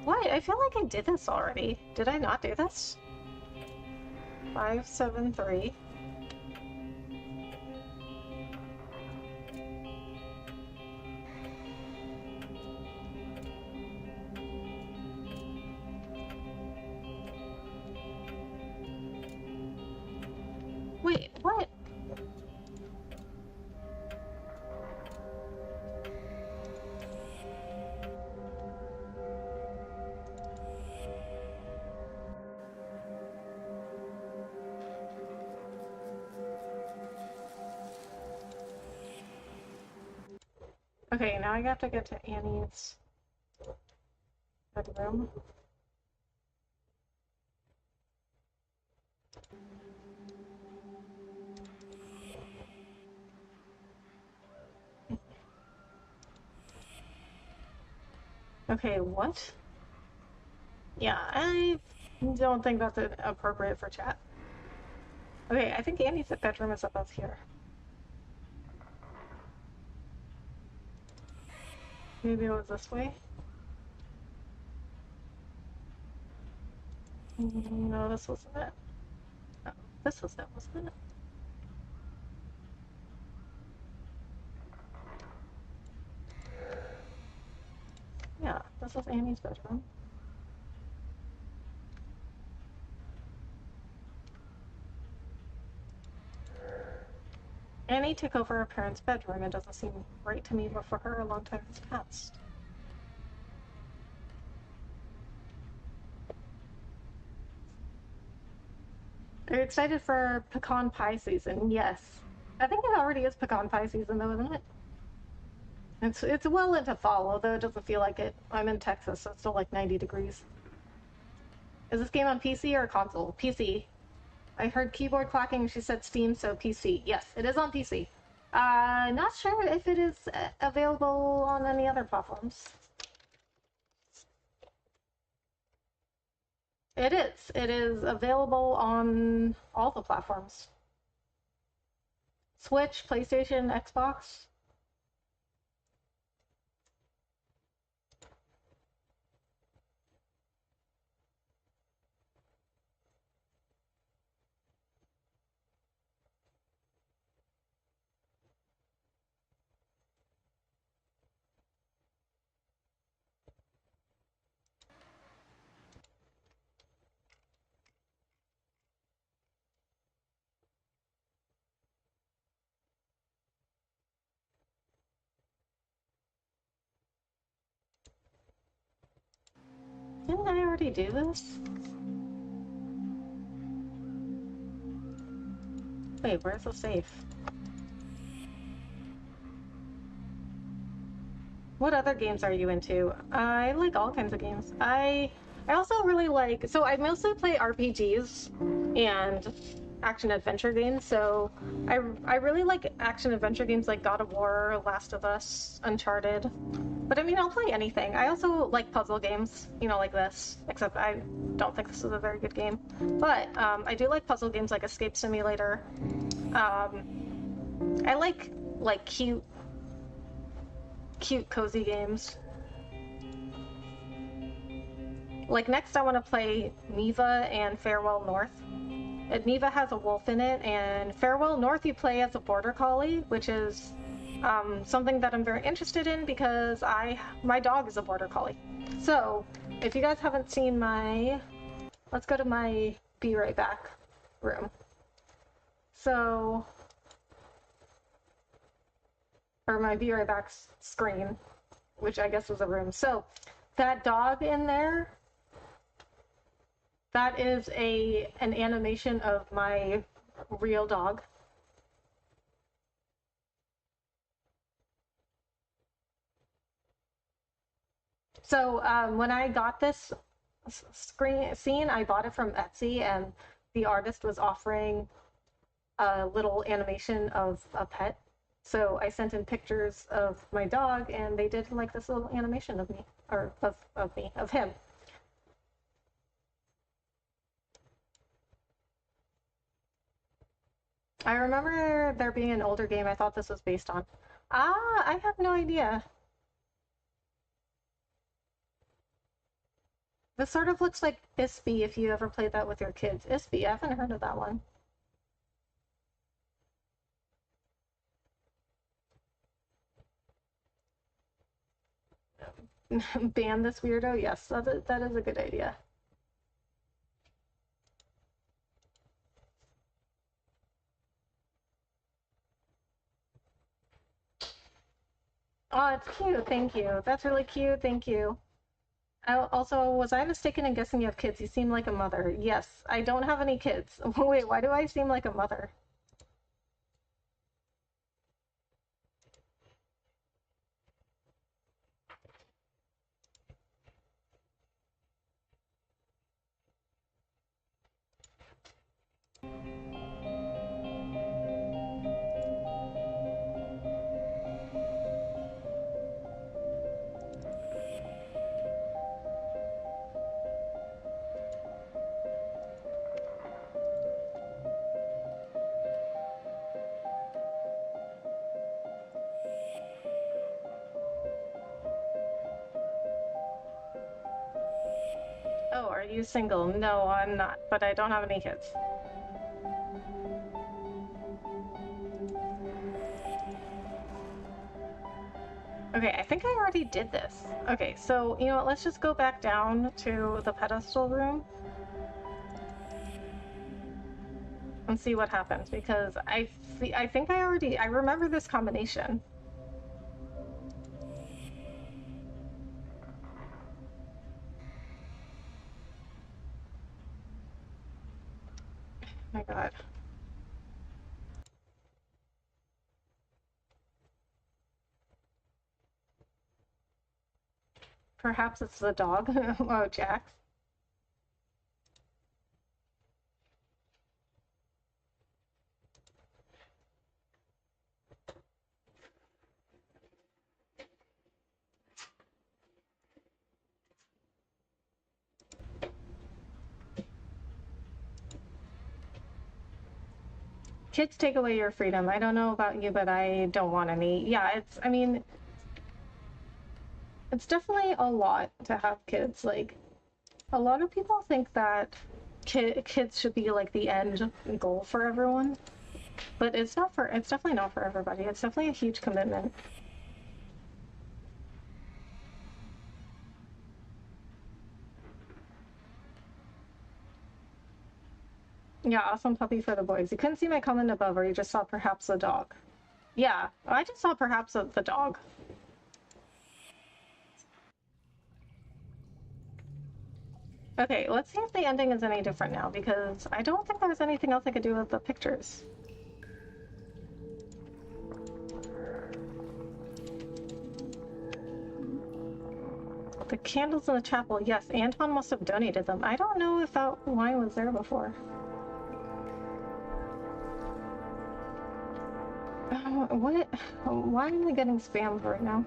What? I feel like I did this already. Did I not do this? 573. Wait, what? Okay, now I have to get to Annie's bedroom. Okay, what? Yeah, I don't think that's appropriate for chat. Okay, I think Annie's bedroom is above here. Maybe it was this way? No, this wasn't it. No, this was it, wasn't it? Yeah, this was Annie's bedroom. Annie took over her parents' bedroom. It doesn't seem right to me, but for her, a long time has passed. Are you excited for pecan pie season? Yes. I think it already is pecan pie season, though, isn't it? It's well into fall, although it doesn't feel like it. I'm in Texas, so it's still like 90 degrees. Is this game on PC or console? PC. I heard keyboard clacking. She said Steam, so PC. Yes, it is on PC. Not sure if it is available on any other platforms. It is. It is available on all the platforms. Switch, PlayStation, Xbox. already do this? Wait, where's the safe? What other games are you into? I like all kinds of games. I also really like, so I mostly play RPGs and action adventure games. So I really like action adventure games like God of War, Last of Us, Uncharted. But I mean, I'll play anything. I also like puzzle games, you know, like this, except I don't think this is a very good game. But I do like puzzle games like Escape Simulator. I like cute, cozy games. Like next, I want to play Neva and Farewell North. Neva has a wolf in it, and Farewell North you play as a border collie, which is something that I'm very interested in because my dog is a border collie. So if you guys haven't seen let's go to my Be Right Back room. So, or my Be Right Back screen, which I guess was a room. So that dog in there, that is an animation of my real dog. So when I got this scene, I bought it from Etsy, and the artist was offering a little animation of a pet. So I sent in pictures of my dog, and they did like this little animation of me, or of him. I remember there being an older game I thought this was based on. Ah, I have no idea. This sort of looks like Ispy if you ever played that with your kids. Ispy, I haven't heard of that one. Ban this weirdo? Yes, that is a good idea. Oh, it's cute. Thank you. That's really cute. Thank you. Also, was I mistaken in guessing you have kids? You seem like a mother. Yes, I don't have any kids. Wait, why do I seem like a mother? Oh, are you single? No, I'm not, but I don't have any kids. Okay, I think I already did this. Okay, so, you know what, let's just go back down to the pedestal room and see what happens, because I think I remember this combination. Oh my god. Perhaps it's the dog. Oh, Jax. Kids take away your freedom. I don't know about you, but I don't want any. Yeah, I mean, it's definitely a lot to have kids. Like, a lot of people think that kids should be like the end goal for everyone, but it's definitely not for everybody. It's definitely a huge commitment. Yeah, awesome puppy for the boys. You couldn't see my comment above, or you just saw perhaps a dog. Yeah, I just saw perhaps the dog. Okay, let's see if the ending is any different now, because I don't think there's anything else I could do with the pictures. The candles in the chapel, yes, Anton must have donated them. I don't know if that wine was there before. What? Why am I getting spammed right now?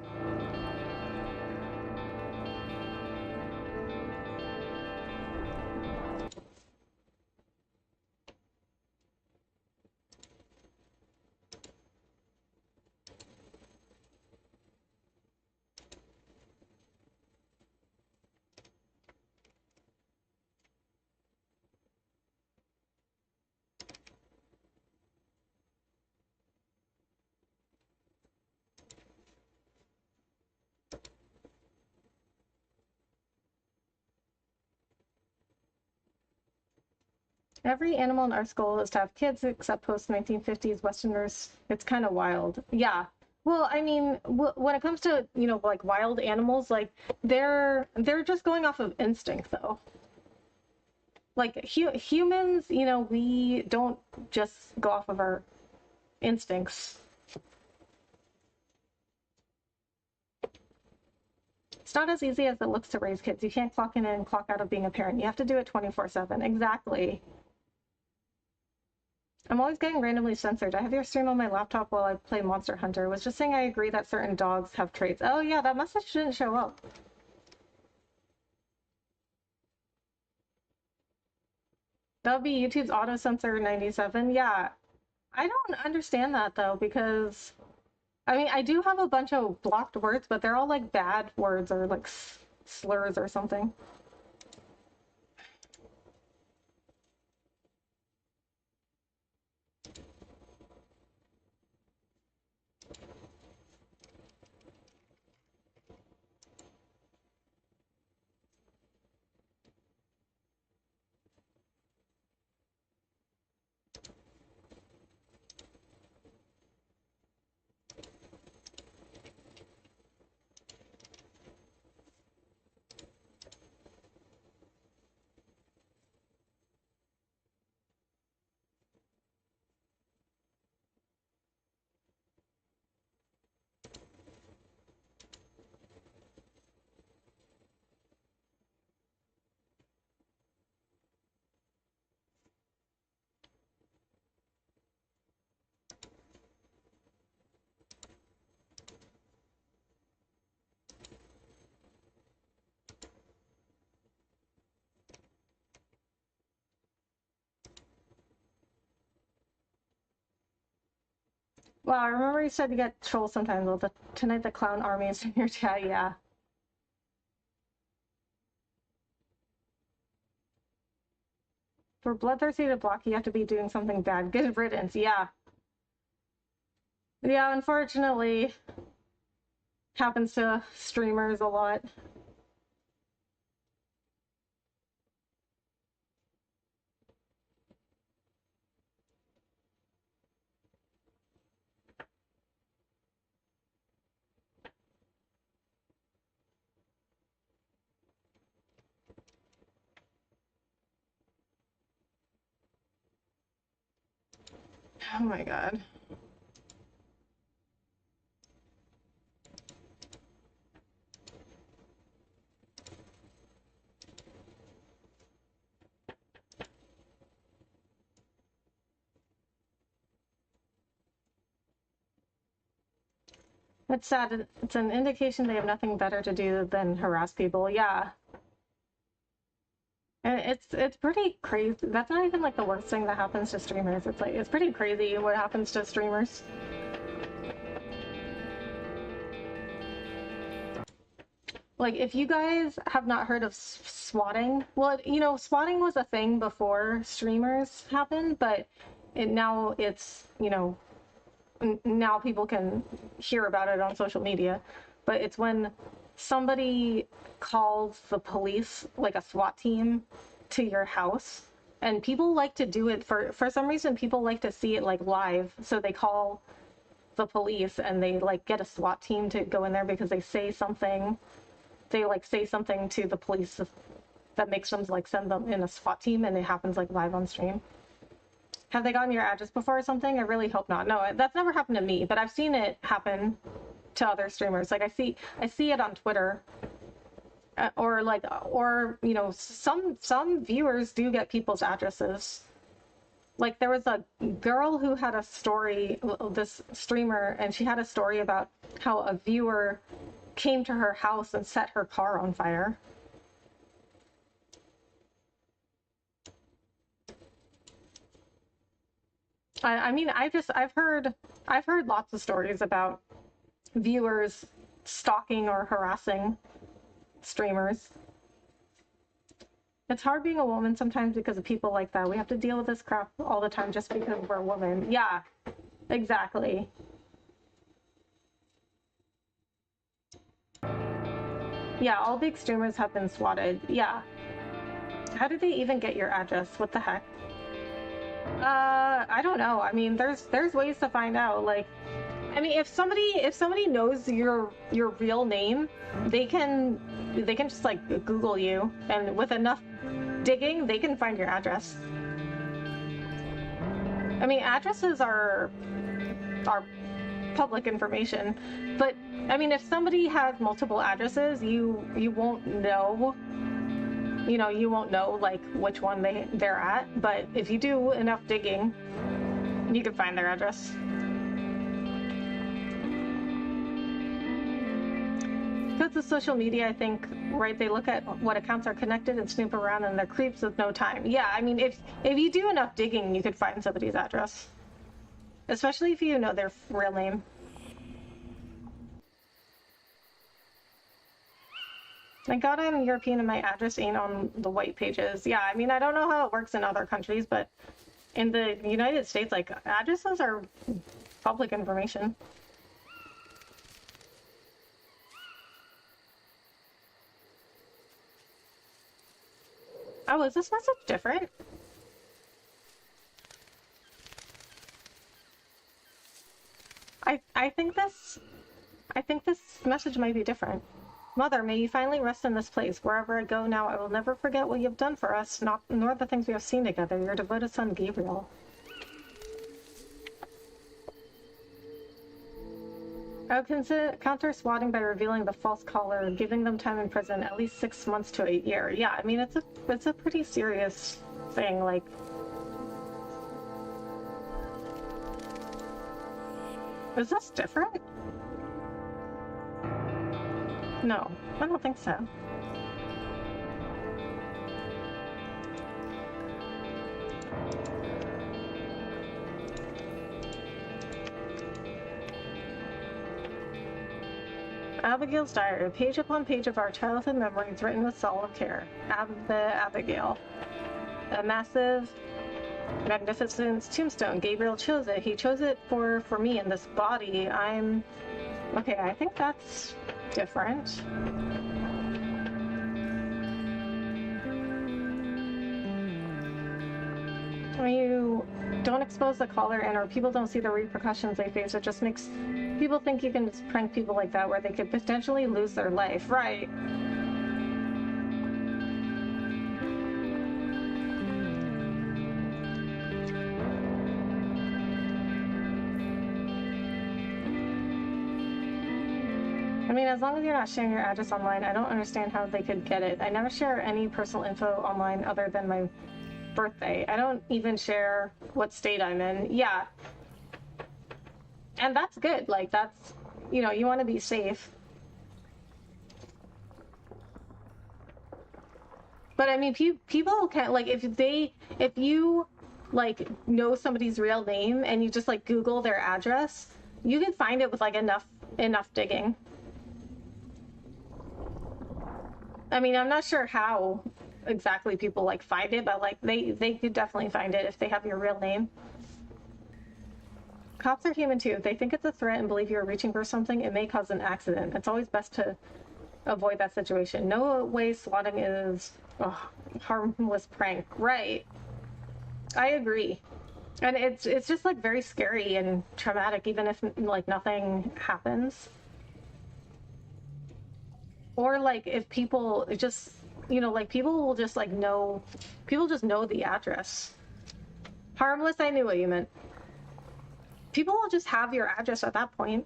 Every animal in our school is to have kids except post 1950s Westerners. It's kind of wild. Yeah. Well, I mean, when it comes to, like wild animals, like they're just going off of instinct though. Like humans, we don't just go off of our instincts. It's not as easy as it looks to raise kids. You can't clock in and clock out of being a parent. You have to do it 24/7. Exactly. I'm always getting randomly censored. I have your stream on my laptop while I play Monster Hunter. Was just saying I agree that certain dogs have traits. Oh yeah, that message didn't show up. That would be YouTube's auto censor 97. Yeah. I don't understand that though, because I mean, I do have a bunch of blocked words, but they're all like bad words or like slurs or something. Wow, I remember you said you get trolls sometimes. Well, tonight the clown army is in your chat. Yeah. For Bloodthirsty to block, you have to be doing something bad. Good riddance. Yeah. Yeah, unfortunately, happens to streamers a lot. Oh my god. It's sad. It's an indication they have nothing better to do than harass people. Yeah. And it's pretty crazy. That's not even like the worst thing that happens to streamers. It's like it's pretty crazy what happens to streamers. Like if you guys have not heard of swatting, well, swatting was a thing before streamers happened, but now it's, now people can hear about it on social media. But it's when somebody calls the police, like a SWAT team, to your house. And people like to do it for some reason. People like to see it like live, so they call the police and they like get a SWAT team to go in there because they say something. They like say something to the police that makes them like send them in a SWAT team, and it happens like live on stream. Have they gotten your address before or something? I really hope not. No, that's never happened to me, but I've seen it happen to other streamers. Like I see it on Twitter, or you know, some viewers do get people's addresses. Like there was a girl who had a story, this streamer, and she had a story about how a viewer came to her house and set her car on fire. I mean, I've heard lots of stories about viewers stalking or harassing streamers. It's hard being a woman sometimes because of people like that. We have to deal with this crap all the time just because we're women. Yeah, exactly. Yeah, all big streamers have been swatted. Yeah. How did they even get your address? What the heck? I don't know. I mean, there's ways to find out. Like, I mean, if somebody knows your real name, they can just like Google you, and with enough digging, they can find your address. I mean, addresses are public information, but I mean, if somebody has multiple addresses, you won't know. You know, you won't know like which one they're at, but if you do enough digging, you can find their address. Because of social media, I think, right, they look at what accounts are connected and snoop around, and they're creeps with no time. Yeah, I mean, if you do enough digging, you could find somebody's address. Especially if you know their real name. Thank God I'm European and my address ain't on the white pages. Yeah, I mean, I don't know how it works in other countries, but in the United States, like, addresses are public information. Oh, is this message different? I think this message might be different. Mother, may you finally rest in this place. Wherever I go now, I will never forget what you have done for us, nor the things we have seen together. Your devoted son, Gabriel. I would counter swatting by revealing the false caller, giving them time in prison, at least 6 months to a year. Yeah, I mean, it's a pretty serious thing. Like, is this different? No, I don't think so. Abigail's diary, page upon page of our childhood memories written with solemn care. Abigail. A massive, magnificent tombstone. Gabriel chose it. He chose it for me in this body. Okay, I think that's different. When you don't expose the caller in, or people don't see the repercussions they face, it just makes people think you can just prank people like that where they could potentially lose their life. Right. I mean, as long as you're not sharing your address online, I don't understand how they could get it. I never share any personal info online other than my birthday. I don't even share what state I'm in. Yeah. And that's good. Like, that's, you know, you want to be safe. But I mean, people can, like, if you like know somebody's real name and you just like Google their address, you can find it with like enough digging. I mean, I'm not sure how exactly people like find it, but like they could definitely find it if they have your real name. Cops are human too. If they think it's a threat and believe you're reaching for something, it may cause an accident. It's always best to avoid that situation. No way swatting is harmless prank. Right. I agree. And it's just like very scary and traumatic, even if like nothing happens. Or like if people just you know, like people will just like know, people just know the address. Harmless, I knew what you meant. People will just have your address at that point.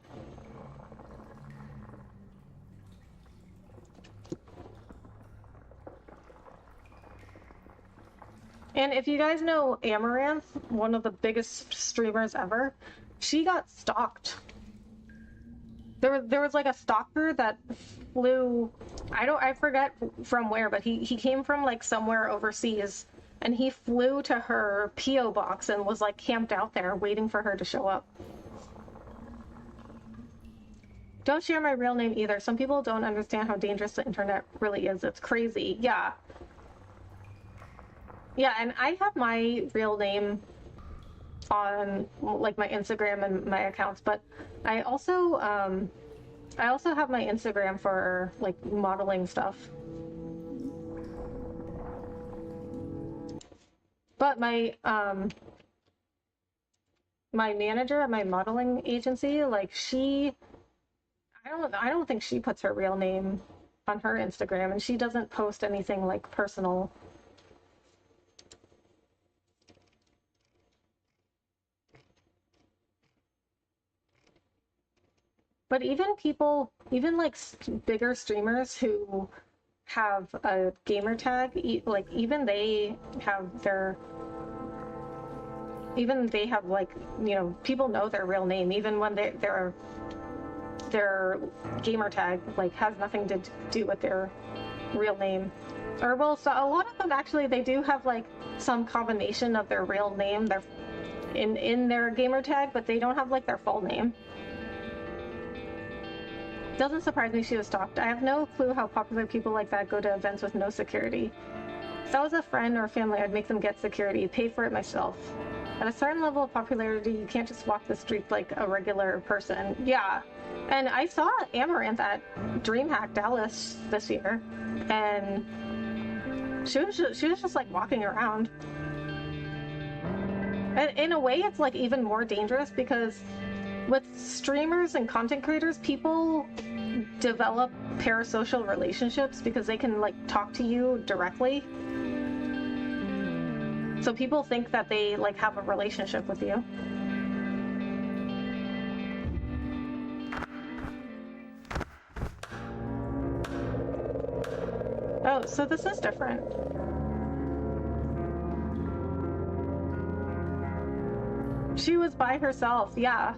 And if you guys know Amaranth, one of the biggest streamers ever, she got stalked. There was like a stalker that flew, I forget from where, but he came from like somewhere overseas, and he flew to her PO box and was like camped out there waiting for her to show up. Don't share my real name either. Some people don't understand how dangerous the internet really is. It's crazy. Yeah. Yeah, and I have my real name on like my Instagram and my accounts, but I also have my Instagram for like modeling stuff. But my my manager at my modeling agency, like I don't think she puts her real name on her Instagram, and she doesn't post anything like personal. But even people, even like bigger streamers who have a gamer tag, like even they have like, you know, people know their real name, even when their gamer tag like has nothing to do with their real name. Or well, so a lot of them actually, they do have like some combination of their real name, their in their gamer tag, but they don't have like their full name. Doesn't surprise me she was stalked. I have no clue how popular people like that go to events with no security. If that was a friend or family, I'd make them get security, pay for it myself. At a certain level of popularity, you can't just walk the streets like a regular person. Yeah. And I saw Amaranth at DreamHack Dallas this year, and she was just like walking around. And in a way, it's like even more dangerous because with streamers and content creators, people develop parasocial relationships because they can like talk to you directly. So people think that they like have a relationship with you. Oh, so this is different. She was by herself, yeah.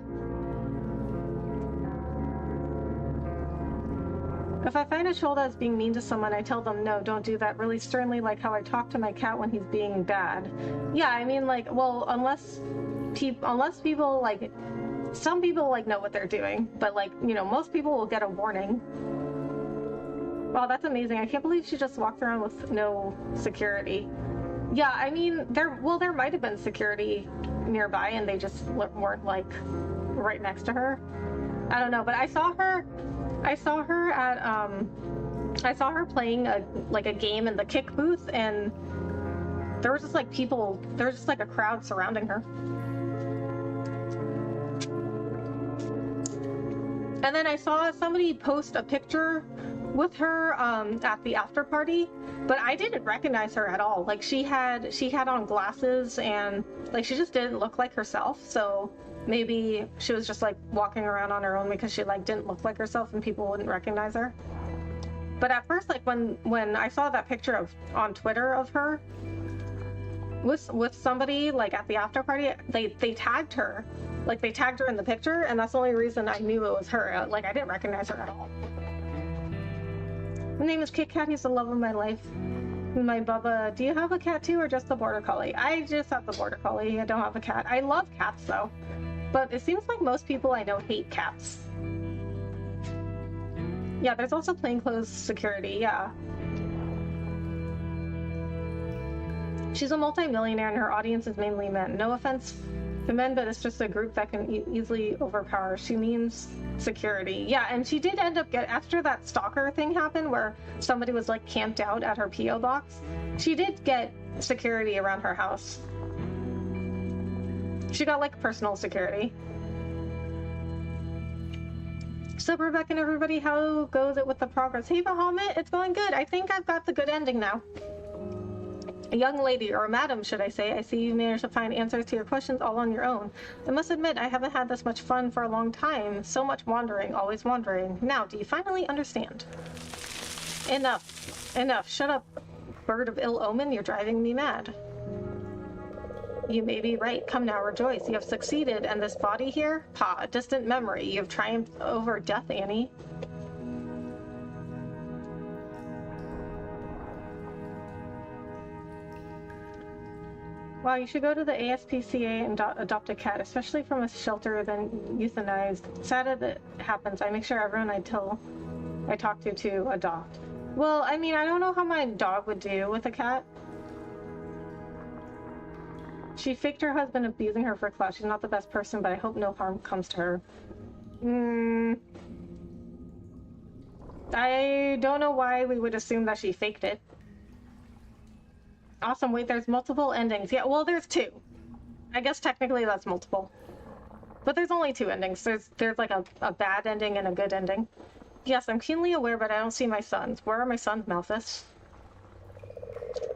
If I find a troll that's being mean to someone, I tell them, no, don't do that, really sternly, like how I talk to my cat when he's being bad. Yeah, I mean, like, well, unless people, like, some people, like, know what they're doing, but, like, you know, most people will get a warning. Wow, that's amazing. I can't believe she just walked around with no security. Yeah, I mean, there might have been security nearby, and they just weren't, like, right next to her. I don't know, but I saw her playing a game in the kick booth, and there was just like a crowd surrounding her. And then I saw somebody post a picture with her at the after party, but I didn't recognize her at all. Like she had on glasses, and like she just didn't look like herself. So maybe she was just like walking around on her own because she like didn't look like herself and people wouldn't recognize her. But at first, like when I saw that picture on Twitter of her with somebody like at the after party, they tagged her. Like they tagged her in the picture, and that's the only reason I knew it was her. Like I didn't recognize her at all. My name is Kit Kat. He's the love of my life. My Bubba, do you have a cat too, or just the border collie? I just have the border collie. I don't have a cat. I love cats though, but it seems like most people I know hate cats. Yeah, there's also plainclothes security. Yeah. She's a multi-millionaire and her audience is mainly men. No offense to men, but it's just a group that can easily overpower. She means security. Yeah, and she did end up after that stalker thing happened where somebody was like camped out at her PO box, she did get security around her house. She got like personal security. So Rebecca and everybody, how goes it with the progress? Hey Bahamut, it's going good. I think I've got the good ending now. A young lady, or madam, should I say, I see you managed to find answers to your questions all on your own. I must admit, I haven't had this much fun for a long time. So much wandering, always wandering. Now, do you finally understand? Enough. Enough. Shut up, bird of ill omen. You're driving me mad. You may be right. Come now, rejoice. You have succeeded, and this body here? Ha, a distant memory. You have triumphed over death, Annie. Wow, you should go to the ASPCA and adopt a cat, especially from a shelter then euthanized. Sad as it happens, I make sure everyone I talk to adopt. Well, I mean, I don't know how my dog would do with a cat. She faked her husband abusing her for clout. She's not the best person, but I hope no harm comes to her. I don't know why we would assume that she faked it. Awesome, wait, there's multiple endings. Yeah, well, there's two. I guess technically that's multiple. But there's only two endings. There's like a bad ending and a good ending. Yes, I'm keenly aware, but I don't see my sons. Where are my sons, Malthus?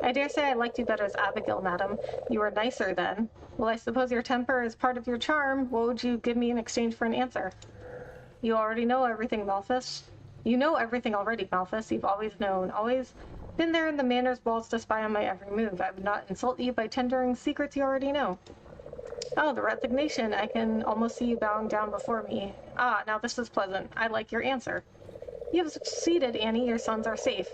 I dare say I liked you better as Abigail, madam. You were nicer then. Well, I suppose your temper is part of your charm. What would you give me in exchange for an answer? You already know everything, Malthus. You know everything already, Malthus. You've always known, always been there in the manners balls to spy on my every move. I would not insult you by tendering secrets you already know. Oh, the resignation. I can almost see you bowing down before me. Ah, now this is pleasant. I like your answer. You have succeeded, Annie. Your sons are safe.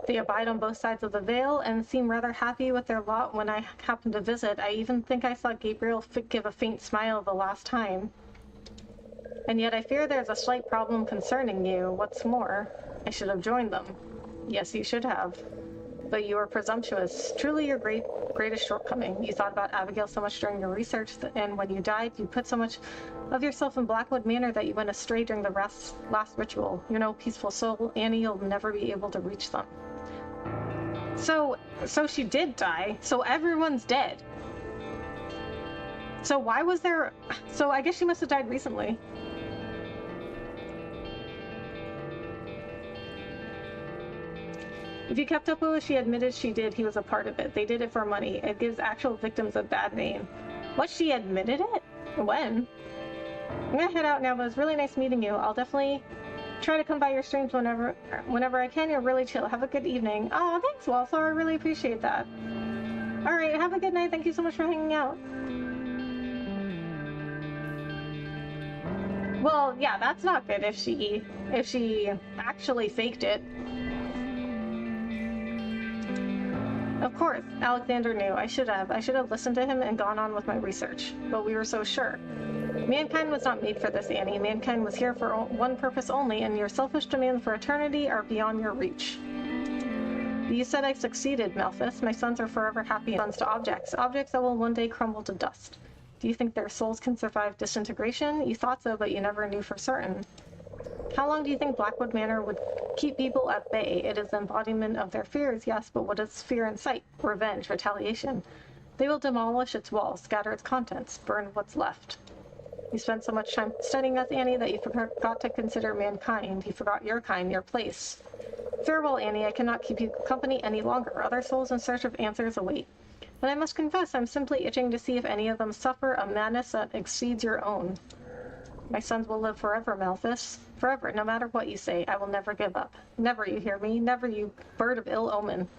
They abide on both sides of the veil and seem rather happy with their lot when I happened to visit. I even think I saw Gabriel give a faint smile the last time. And yet I fear there's a slight problem concerning you. What's more, I should have joined them. Yes, you should have. But you were presumptuous. Truly your greatest shortcoming. You thought about Abigail so much during your research, and when you died, you put so much of yourself in Blackwood Manor that you went astray during the last ritual. You're no peaceful soul, Annie. You'll never be able to reach them. So she did die. So everyone's dead. So why was there... So I guess she must have died recently. If you kept up with what she admitted she did, he was a part of it. They did it for money. It gives actual victims a bad name. What, she admitted it? When? I'm gonna head out now, but it was really nice meeting you. I'll definitely try to come by your streams whenever I can. You're really chill. Have a good evening. Oh, thanks, Walther. I really appreciate that. All right, have a good night. Thank you so much for hanging out. Well, yeah, that's not good if she actually faked it. Of course, Alexander knew. I should have listened to him and gone on with my research. But we were so sure. Mankind was not made for this, Annie. Mankind was here for one purpose only, and your selfish demands for eternity are beyond your reach. You said I succeeded, Malthus. My sons are forever happy sons to objects that will one day crumble to dust. Do you think their souls can survive disintegration? You thought so, but you never knew for certain. How long do you think Blackwood Manor would keep people at bay? It is the embodiment of their fears, yes, but what is fear in sight? Revenge, retaliation. They will demolish its walls, scatter its contents, burn what's left. You spent so much time studying us, Annie, that you forgot to consider mankind. You forgot your kind, your place. Farewell, Annie. I cannot keep you company any longer. Other souls in search of answers await. But I must confess, I'm simply itching to see if any of them suffer a madness that exceeds your own. My sons will live forever, Malthus. Forever, no matter what you say. I will never give up. Never, you hear me? Never, you bird of ill omen.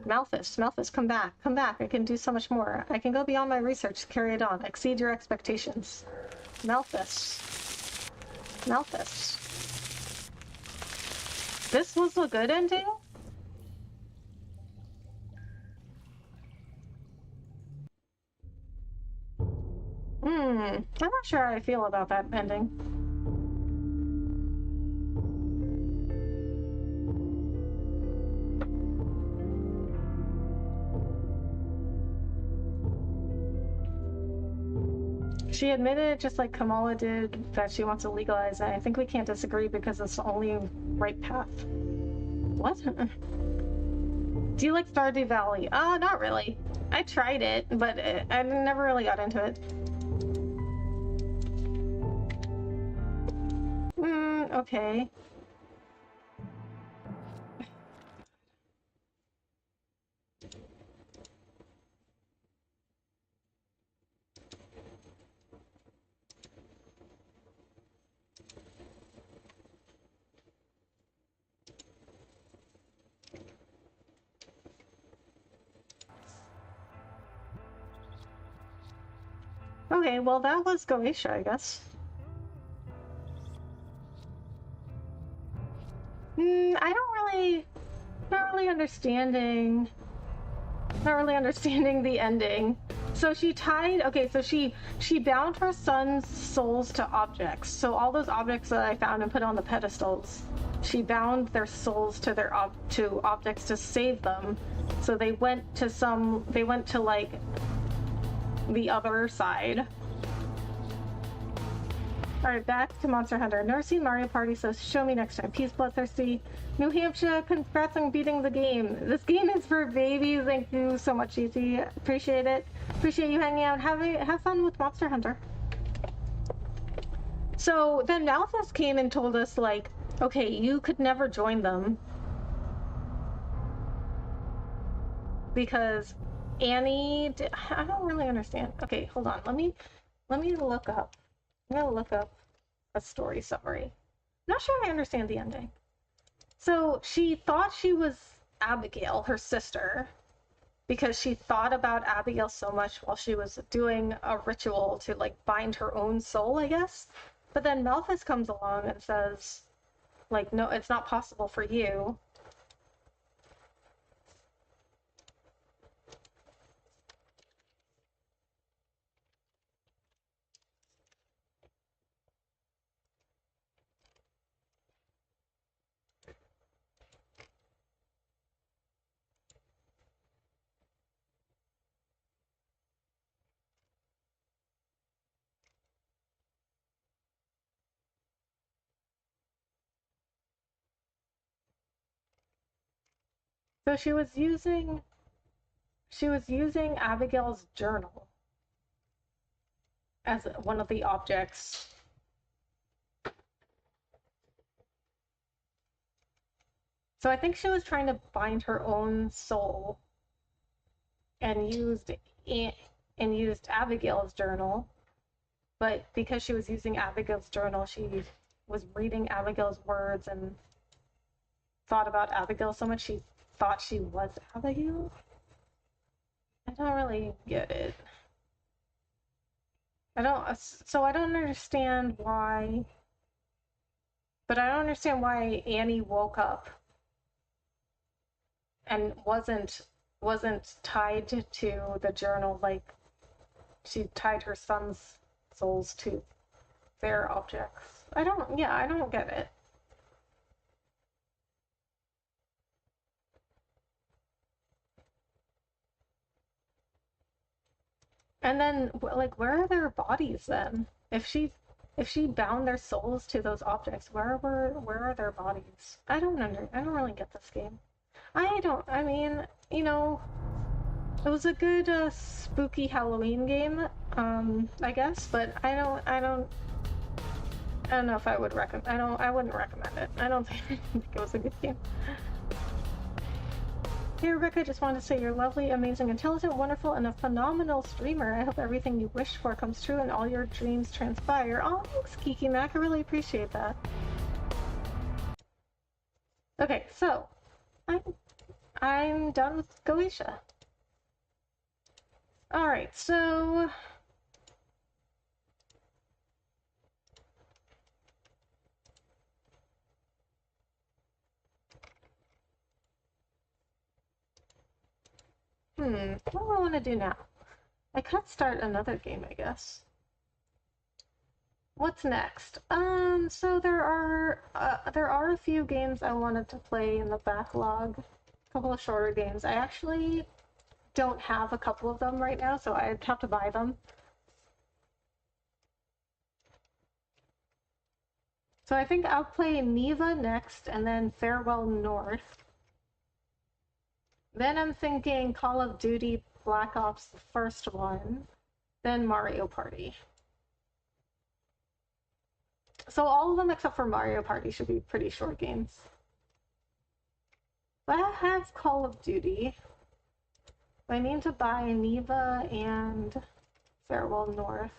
Malthus, come back. Come back. I can do so much more. I can go beyond my research to carry it on. Exceed your expectations. Malthus. This was a good ending? I'm not sure how I feel about that ending. She admitted, just like Kamala did, that she wants to legalize it. I think we can't disagree because it's the only right path. What? Do you like Stardew Valley? Not really. I tried it, but I never really got into it. Okay. Okay, well that was Goetia, I guess. I don't really, not really understanding, not really understanding the ending. So she tied, okay, so she bound her son's souls to objects. So all those objects that I found and put on the pedestals, she bound their souls to to objects to save them. So they went to like the other side. Alright, back to Monster Hunter. Never seen Mario Party, so show me next time. Peace, Bloodthirsty. New Hampshire, congrats on beating the game. This game is for babies. Thank you so much, ET. Appreciate it. Appreciate you hanging out. Have fun with Monster Hunter. So then Malthus came and told us, like, okay, you could never join them because Annie did, I don't really understand. Okay, hold on. Let me look up. I'm gonna look up a story summary. Not sure I understand the ending. So she thought she was Abigail, her sister, because she thought about Abigail so much while she was doing a ritual to like bind her own soul, I guess. But then Malthus comes along and says, like, no, it's not possible for you. So she was using Abigail's journal as one of the objects. So I think she was trying to bind her own soul and used Abigail's journal, but because she was using Abigail's journal, she was reading Abigail's words and thought about Abigail so much she thought she was Abigail. I don't really get it. I don't understand why, but I don't understand why Annie woke up and wasn't tied to the journal like she tied her son's souls to their objects. I don't get it. And then, like, where are their bodies then? If she bound their souls to those objects, where are their bodies? I don't really get this game. I mean, you know, it was a good spooky Halloween game, I guess, but I don't know if I would recommend. I wouldn't recommend it. I don't think it was a good game. Hey Rebecca, I just wanted to say you're lovely, amazing, intelligent, wonderful, and a phenomenal streamer. I hope everything you wish for comes true and all your dreams transpire. Oh, thanks, Kiki Mac. I really appreciate that. Okay, so I'm done with Goetia. All right, so what do I want to do now? I could start another game, I guess. What's next? So there are a few games I wanted to play in the backlog. A couple of shorter games. I actually don't have a couple of them right now, so I'd have to buy them. So I think I'll play Neva next, and then Farewell North. Then I'm thinking Call of Duty Black Ops, the first one. Then Mario Party. So all of them except for Mario Party should be pretty short games. But I have Call of Duty. I need to buy Neva and Farewell North.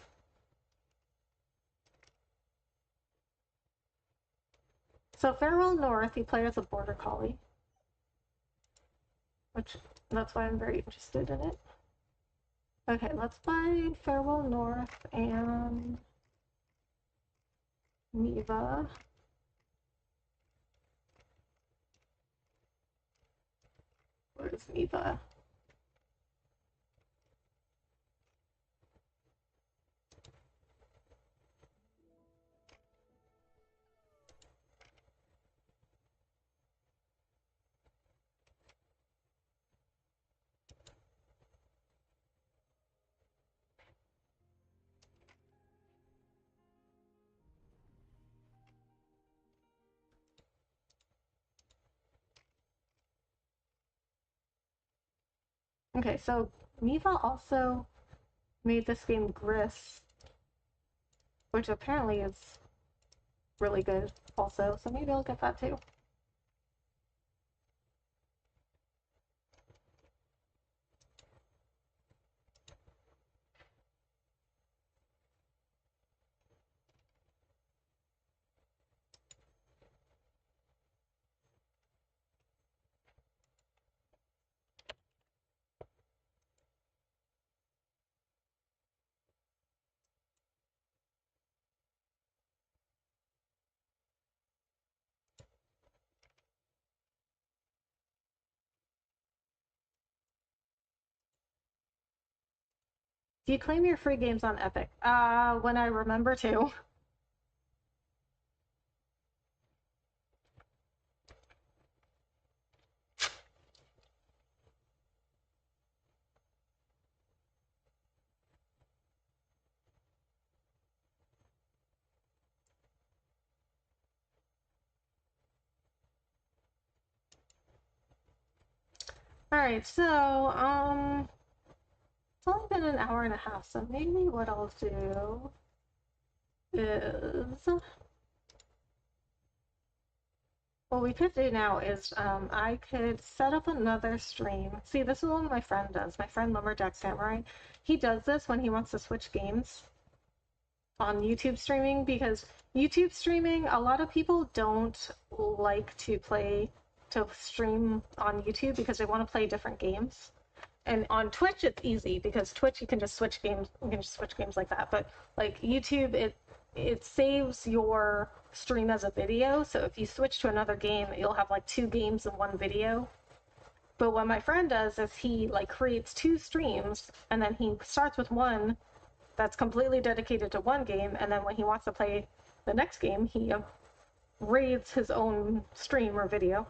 So Farewell North, you play as a border collie, which that's why I'm very interested in it. Okay, let's buy Farewell North and Neva. Where's Neva? Okay, so Neva also made this game Gris, which apparently is really good also, so maybe I'll get that too. Do you claim your free games on Epic? When I remember to. Alright, so, it's only been an hour and a half, so maybe what I'll do is... What we could do now is, I could set up another stream. See, this is what my friend does. My friend Lumberjack Samurai. He does this when he wants to switch games on YouTube streaming, because YouTube streaming, a lot of people don't like to stream on YouTube because they want to play different games. And on Twitch, it's easy because Twitch you can just switch games. You can just switch games like that. But like YouTube, it saves your stream as a video. So if you switch to another game, you'll have like 2 games in one video. But what my friend does is he like creates 2 streams, and then he starts with one that's completely dedicated to one game, and then when he wants to play the next game, he raids his own stream or video.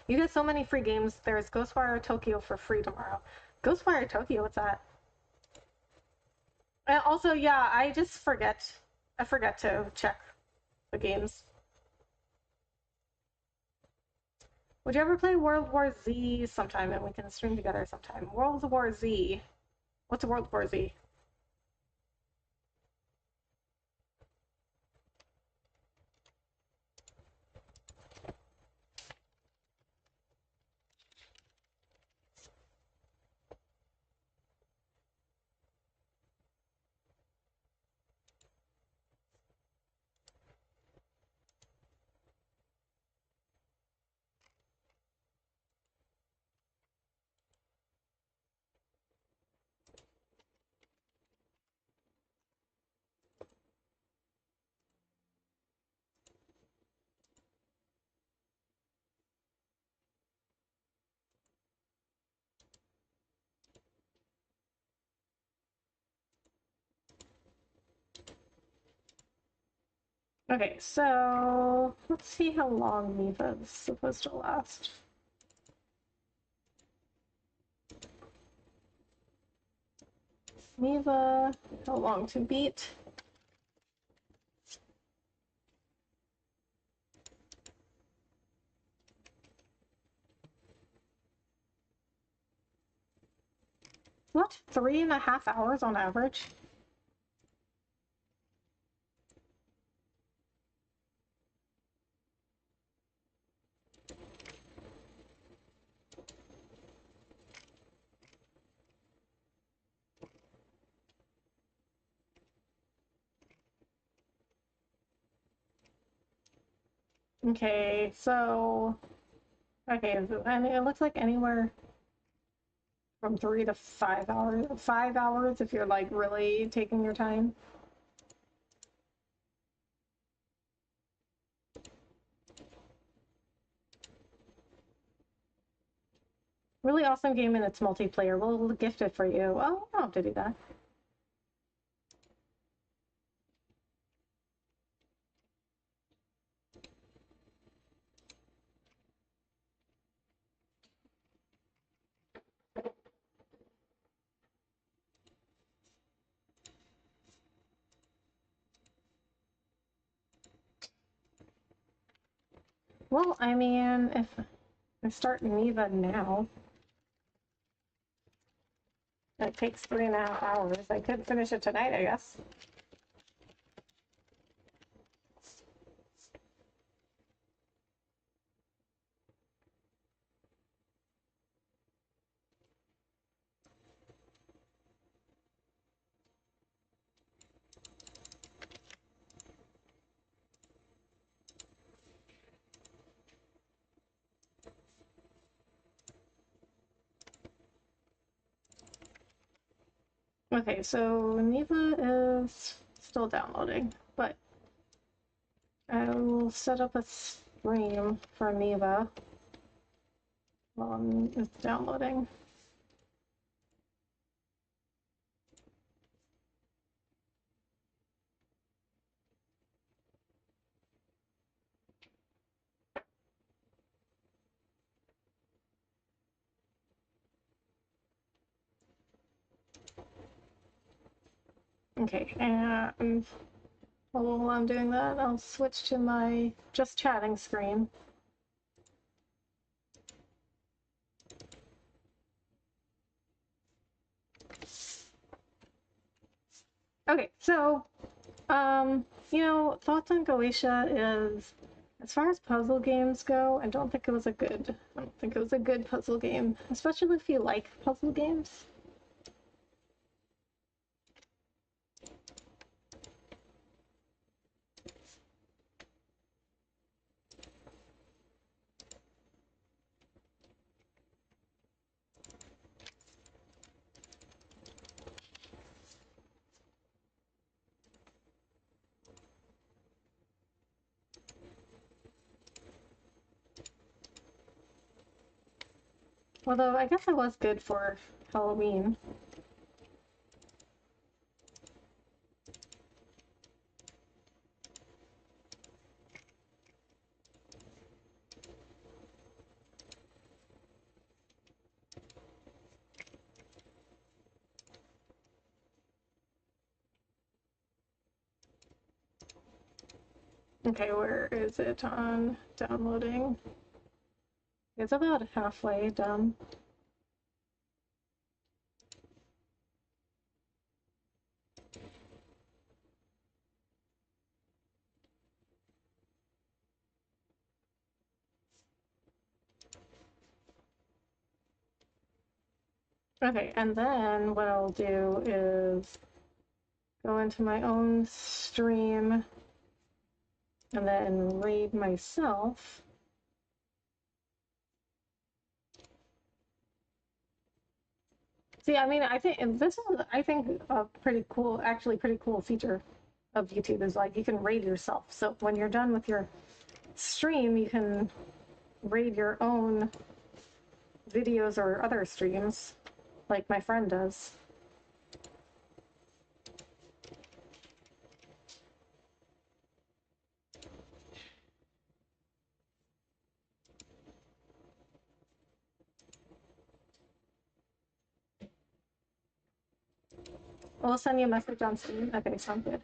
You get so many free games. There's Ghostwire Tokyo for free tomorrow. Ghostwire Tokyo, what's that? And also, yeah, I forget to check the games. Would you ever play World War Z sometime, and we can stream together sometime? World War Z. What's World War Z? Okay, so let's see how long Neva is supposed to last. Neva, how long to beat? What? 3.5 hours on average? Okay, so okay, and it looks like anywhere from 3 to 5 hours. 5 hours if you're like really taking your time. Really awesome game and it's multiplayer. We'll gift it for you. Oh, I don't have to do that. Well, I mean, if I start Neva now, it takes 3.5 hours. I could finish it tonight, I guess. Okay, so Neva is still downloading, but I will set up a stream for Neva while it's downloading. Okay, and while I'm doing that, I'll switch to my just chatting screen. Okay, so, thoughts on Goetia is, as far as puzzle games go, I don't think it was a good puzzle game, especially if you like puzzle games. Although I guess it was good for Halloween. Okay, where is it on downloading? It's about halfway done. Okay, and then what I'll do is go into my own stream and then raid myself. See, I mean, I think this is, a pretty cool feature of YouTube is like you can raid yourself. So when you're done with your stream, you can raid your own videos or other streams, like my friend does. I'll send you a message on Steam. Okay, sounds good.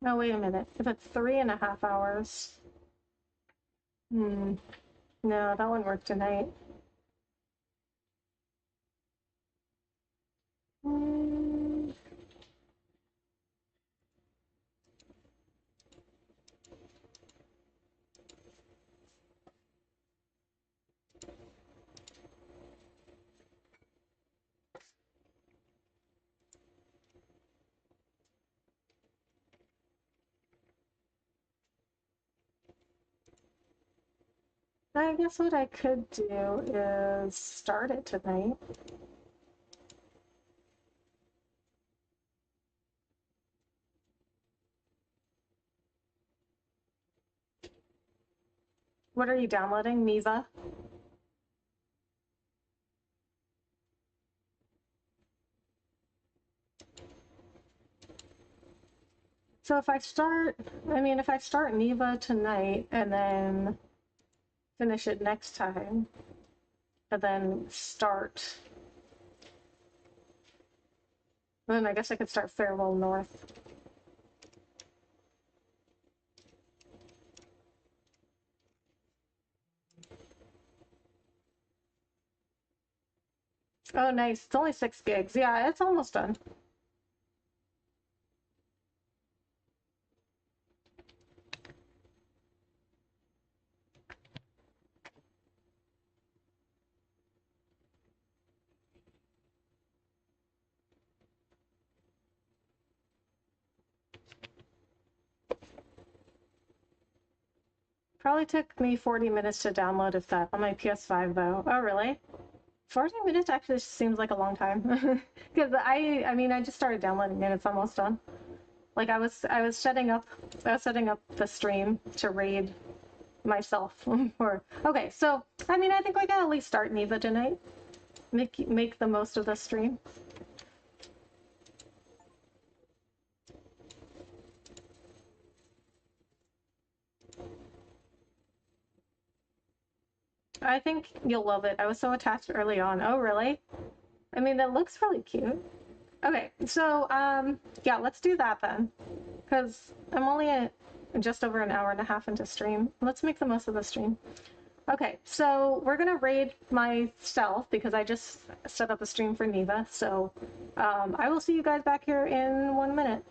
No, wait a minute. If it's 3.5 hours. No, that wouldn't work tonight. I guess what I could do is start it tonight. What are you downloading, Miva? So if I start, if I start Neva tonight and then finish it next time, and then start, then I guess I could start Farewell North. Oh, nice. It's only 6 gigs. Yeah, it's almost done. Probably took me 40 minutes to download, if that, on my PS5 though. Oh, really? 40 minutes actually seems like a long time. Because I just started downloading and it's almost done. Like I was setting up the stream to raid myself. Or okay, so I think we can at least start Neva tonight. Make the most of the stream. I think you'll love it. I was so attached early on. Oh, really? That looks really cute. Okay, so yeah, let's do that then, because I'm only just over an hour and a half into stream. Let's make the most of the stream. Okay, so we're gonna raid myself because I just set up a stream for Neva. So I will see you guys back here in 1 minute.